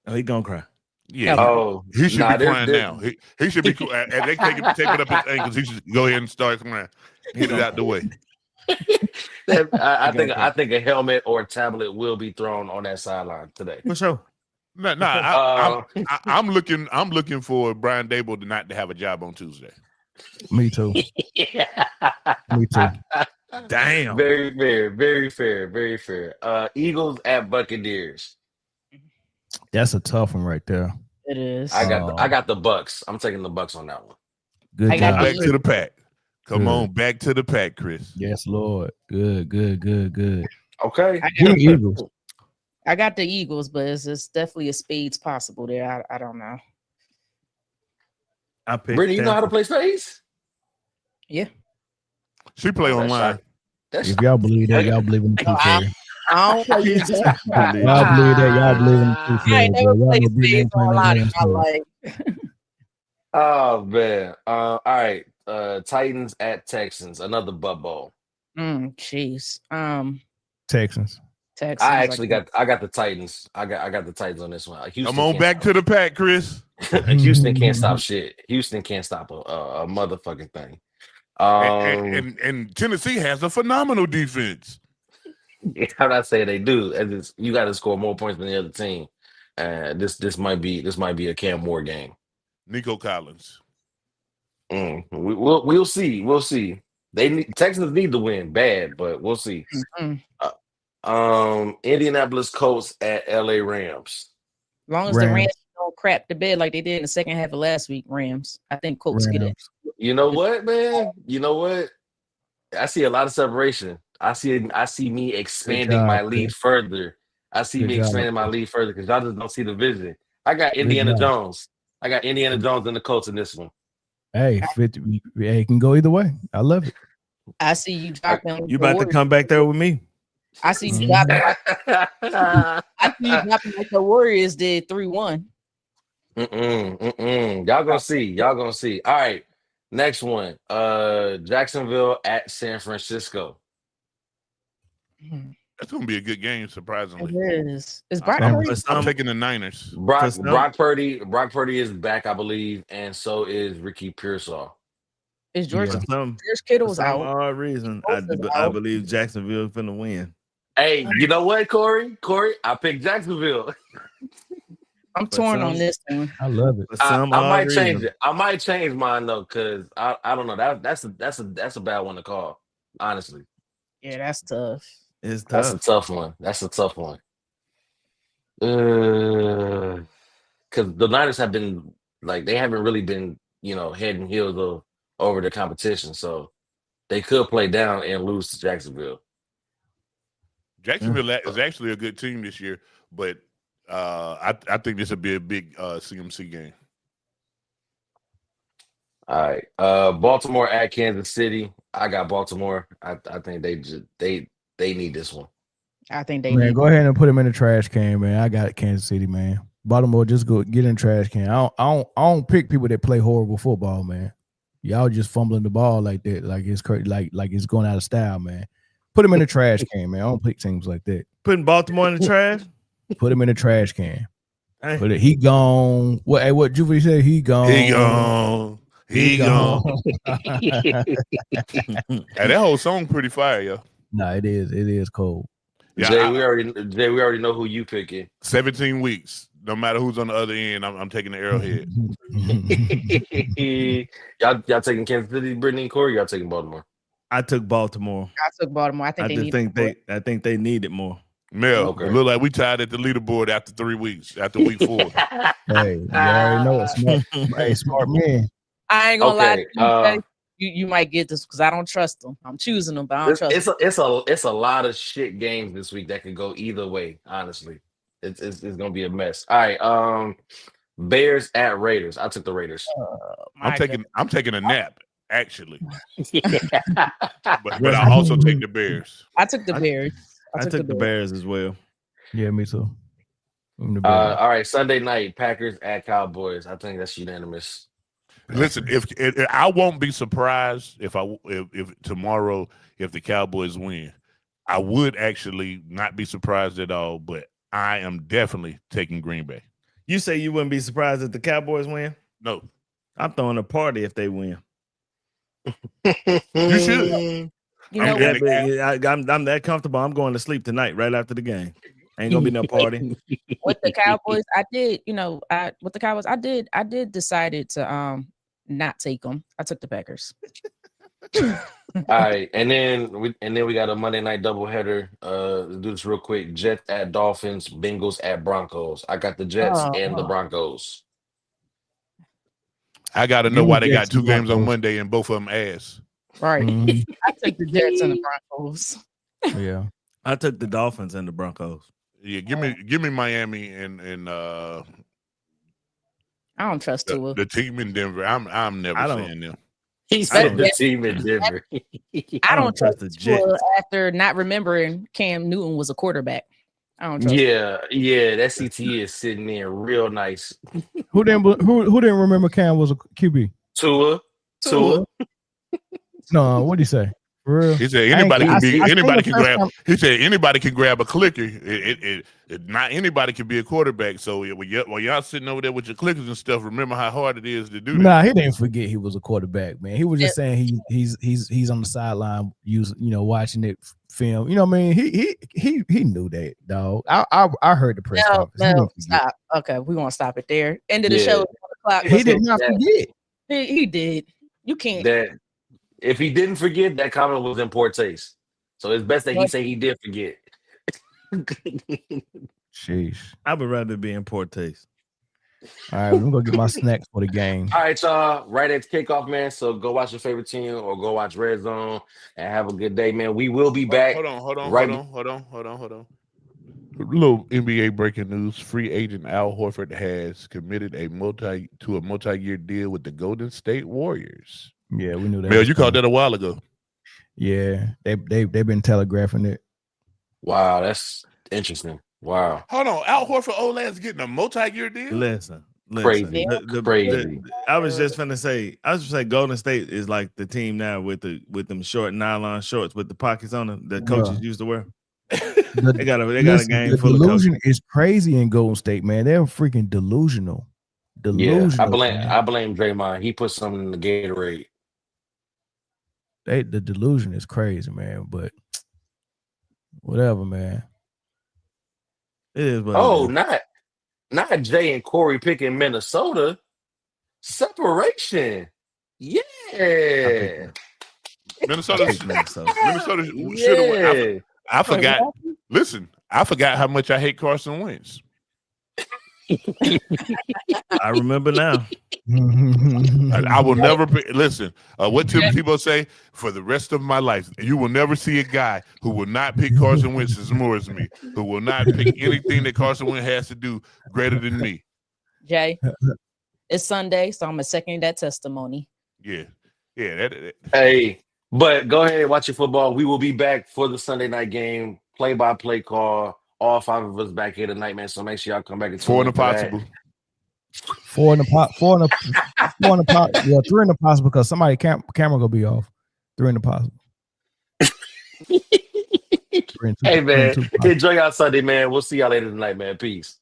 Oh, he gonna cry. Yeah. Oh, he should be crying now. He should be. And they take it up his ankles. He should go ahead and start crying. Get it out the way. I think a helmet or a tablet will be thrown on that sideline today. For sure. I'm looking for Brian Dable to not to have a job on Tuesday. Me too. Me too. Damn. Very fair. Very fair. Very fair. Eagles at Buccaneers. That's a tough one right there. It is. I got the Bucks. I'm taking the Bucks on that one. Good job. Back to the pack. Come on, back to the pack, Chris. Yes, Lord. Good. Okay. I got the Eagles, but it's definitely a spades possible there. I don't know. I picked Britne, you know how to play spades? Yeah. She play online. If y'all believe that, y'all believe in the truth. I don't play y'all believe that. Y'all believe in the truth. I ain't never played spades online in my life. Oh man. All right. Titans at Texans. Another butt bowl. Jeez. Texans. I actually got the Titans. I got the Titans on this one. Come on back to the pack, Chris. Houston can't stop shit. Houston can't stop a motherfucking thing. And Tennessee has a phenomenal defense. I'm not saying they do. You got to score more points than the other team. This might be a Cam Moore game. Nico Collins. We'll see. We'll see. Texans need to win bad, but we'll see. Indianapolis Colts at LA Rams. As long as the Rams don't crap the bed like they did in the second half of last week, Rams. I think Colts get it. You know what, man? You know what? I see a lot of separation. I see me expanding my lead further. I see me expanding my lead further because y'all just don't see the vision. I got Indiana Jones. I got Indiana Jones and the Colts in this one. Hey, it can go either way. I love it. I see you dropping. You about to come back there with me? I see you dropping. I see you dropping like the Warriors did 3-1. Y'all gonna see. All right, next one. Jacksonville at San Francisco. That's gonna be a good game, surprisingly. It is. Is Brock Purdy? I'm taking the Niners. Brock Purdy is back, I believe, and so is Ricky Pearsall. Is George Kittle's out? For some odd reason, I believe Jacksonville is going to win. Hey, you know what, Corey? I picked Jacksonville. I'm torn on this thing. I love it. I might change it. I might change mine though, because I don't know. That's a bad one to call, honestly. Yeah, that's tough. It's tough. That's a tough one. Because the Niners have been they haven't really been head and heels over the competition, so they could play down and lose to Jacksonville. Jacksonville is actually a good team this year, but I think this will be a big CMC game. All right. Baltimore at Kansas City. I got Baltimore. I think they need this one. I think they man, need go ahead and put him in the trash can, man. I got Kansas City, man. Baltimore, just go get in the trash can. I don't pick people that play horrible football, man. Y'all just fumbling the ball like that, like it's crazy, like it's going out of style, man. Put him in the trash can, man. I don't pick teams like that. Putting Baltimore in the trash? Put him in the trash can. Hey. Put it. He gone. What Juvie said? He gone. He gone. He gone. Hey, that whole song pretty fire, yo. Nah, it is. It is cold. Yeah, Jay, we already know who you picking. 17 weeks. No matter who's on the other end, I'm taking the Arrowhead. y'all taking Kansas City, Britne and Corey? Y'all taking Baltimore? I took Baltimore. I took Baltimore. I think they need it more. Mel, okay. It look like we tied at the leaderboard after 3 weeks, after week 4. Hey, you already know it's smart man. I ain't gonna lie to you. You might get this because I don't trust them. I'm choosing them, but I don't trust them. It's a lot of shit games this week that could go either way. Honestly, it's gonna be a mess. All right, Bears at Raiders. I took the Raiders. I'm taking a nap actually, but I also take the Bears. I took the Bears. I took the Bears as well. Yeah, me too. All right, Sunday night, Packers at Cowboys. I think that's unanimous. Listen, if I won't be surprised if tomorrow if the Cowboys win. I would actually not be surprised at all, but I am definitely taking Green Bay. You say you wouldn't be surprised if the Cowboys win? No. I'm throwing a party if they win. You should. I'm that comfortable. I'm going to sleep tonight right after the game. Ain't gonna be no party. With the Cowboys, I did decided to not take them. I took the Packers. All right, and then we got a Monday night doubleheader. Let's do this real quick. Jets at Dolphins, Bengals at Broncos. I got the Jets and the Broncos. I got to know why they got 2 games on Monday and both of them ass. Right. Mm-hmm. I took the Jets and the Broncos. Yeah. I took the Dolphins and the Broncos. Yeah, give me Miami and I don't trust Tua. The team in Denver. I'm never saying them. He said the team in Denver. I don't trust the Jets after not remembering Cam Newton was a quarterback. I don't trust Yeah, that CTE is sitting there real nice. Who didn't remember Cam was a QB? Tua. No, what did he say? For real? He said anybody can grab. He said anybody can grab a clicker. Not anybody can be a quarterback. So while y'all sitting over there with your clickers and stuff, remember how hard it is to do that. Nah, he didn't forget he was a quarterback, man. He was just saying he's on the sideline, watching it film. You know what I mean? He knew that, dog. I heard the press conference. No, stop. Okay, we won't stop it there. End of the show. He did not forget. He did. You can't. That if he didn't forget, that comment was in poor taste. So it's best that he say he did forget. Sheesh. I would rather be in poor taste. All right, I'm gonna get my snacks for the game. All right, y'all. Right at kickoff, man. So go watch your favorite team or go watch Red Zone and have a good day, man. We will be back. Hold on. Little NBA breaking news. Free agent Al Horford has committed a multi-year deal with the Golden State Warriors. Yeah, we knew that. Mel, you called that a while ago. Yeah, they've been telegraphing it. Wow, that's interesting. Wow. Hold on, Al Horford old ass getting a multi-year deal. Listen. Crazy. Crazy. I was just gonna say, Golden State is like the team now with them short nylon shorts with the pockets on them that coaches used to wear. They got a game full of delusion is crazy in Golden State, man. They're freaking delusional. Yeah, I blame Draymond. He put something in the Gatorade. The delusion is crazy, man. But whatever, man. It is. Not Jay and Corey picking Minnesota. Separation. Yeah. Minnesota should have. I forgot. Listen, I forgot how much I hate Carson Wentz. I remember now. I will never listen. What Tim Tebow say? For the rest of my life, you will never see a guy who will not pick Carson Wentz as more as me, who will not pick anything that Carson Wentz has to do greater than me. Jay, it's Sunday, so I'm seconding that testimony. Yeah. Hey, but go ahead and watch your football. We will be back for the Sunday night game, play-by-play call. All 5 of us back here tonight, man. So make sure y'all come back and 4 in the possible. 4 in the pot. 4 in the pot. Yeah, 3 in the possible because somebody camera gonna be off. 3 in the possible. Hey man, enjoy y'all Sunday, man. We'll see y'all later tonight, man. Peace.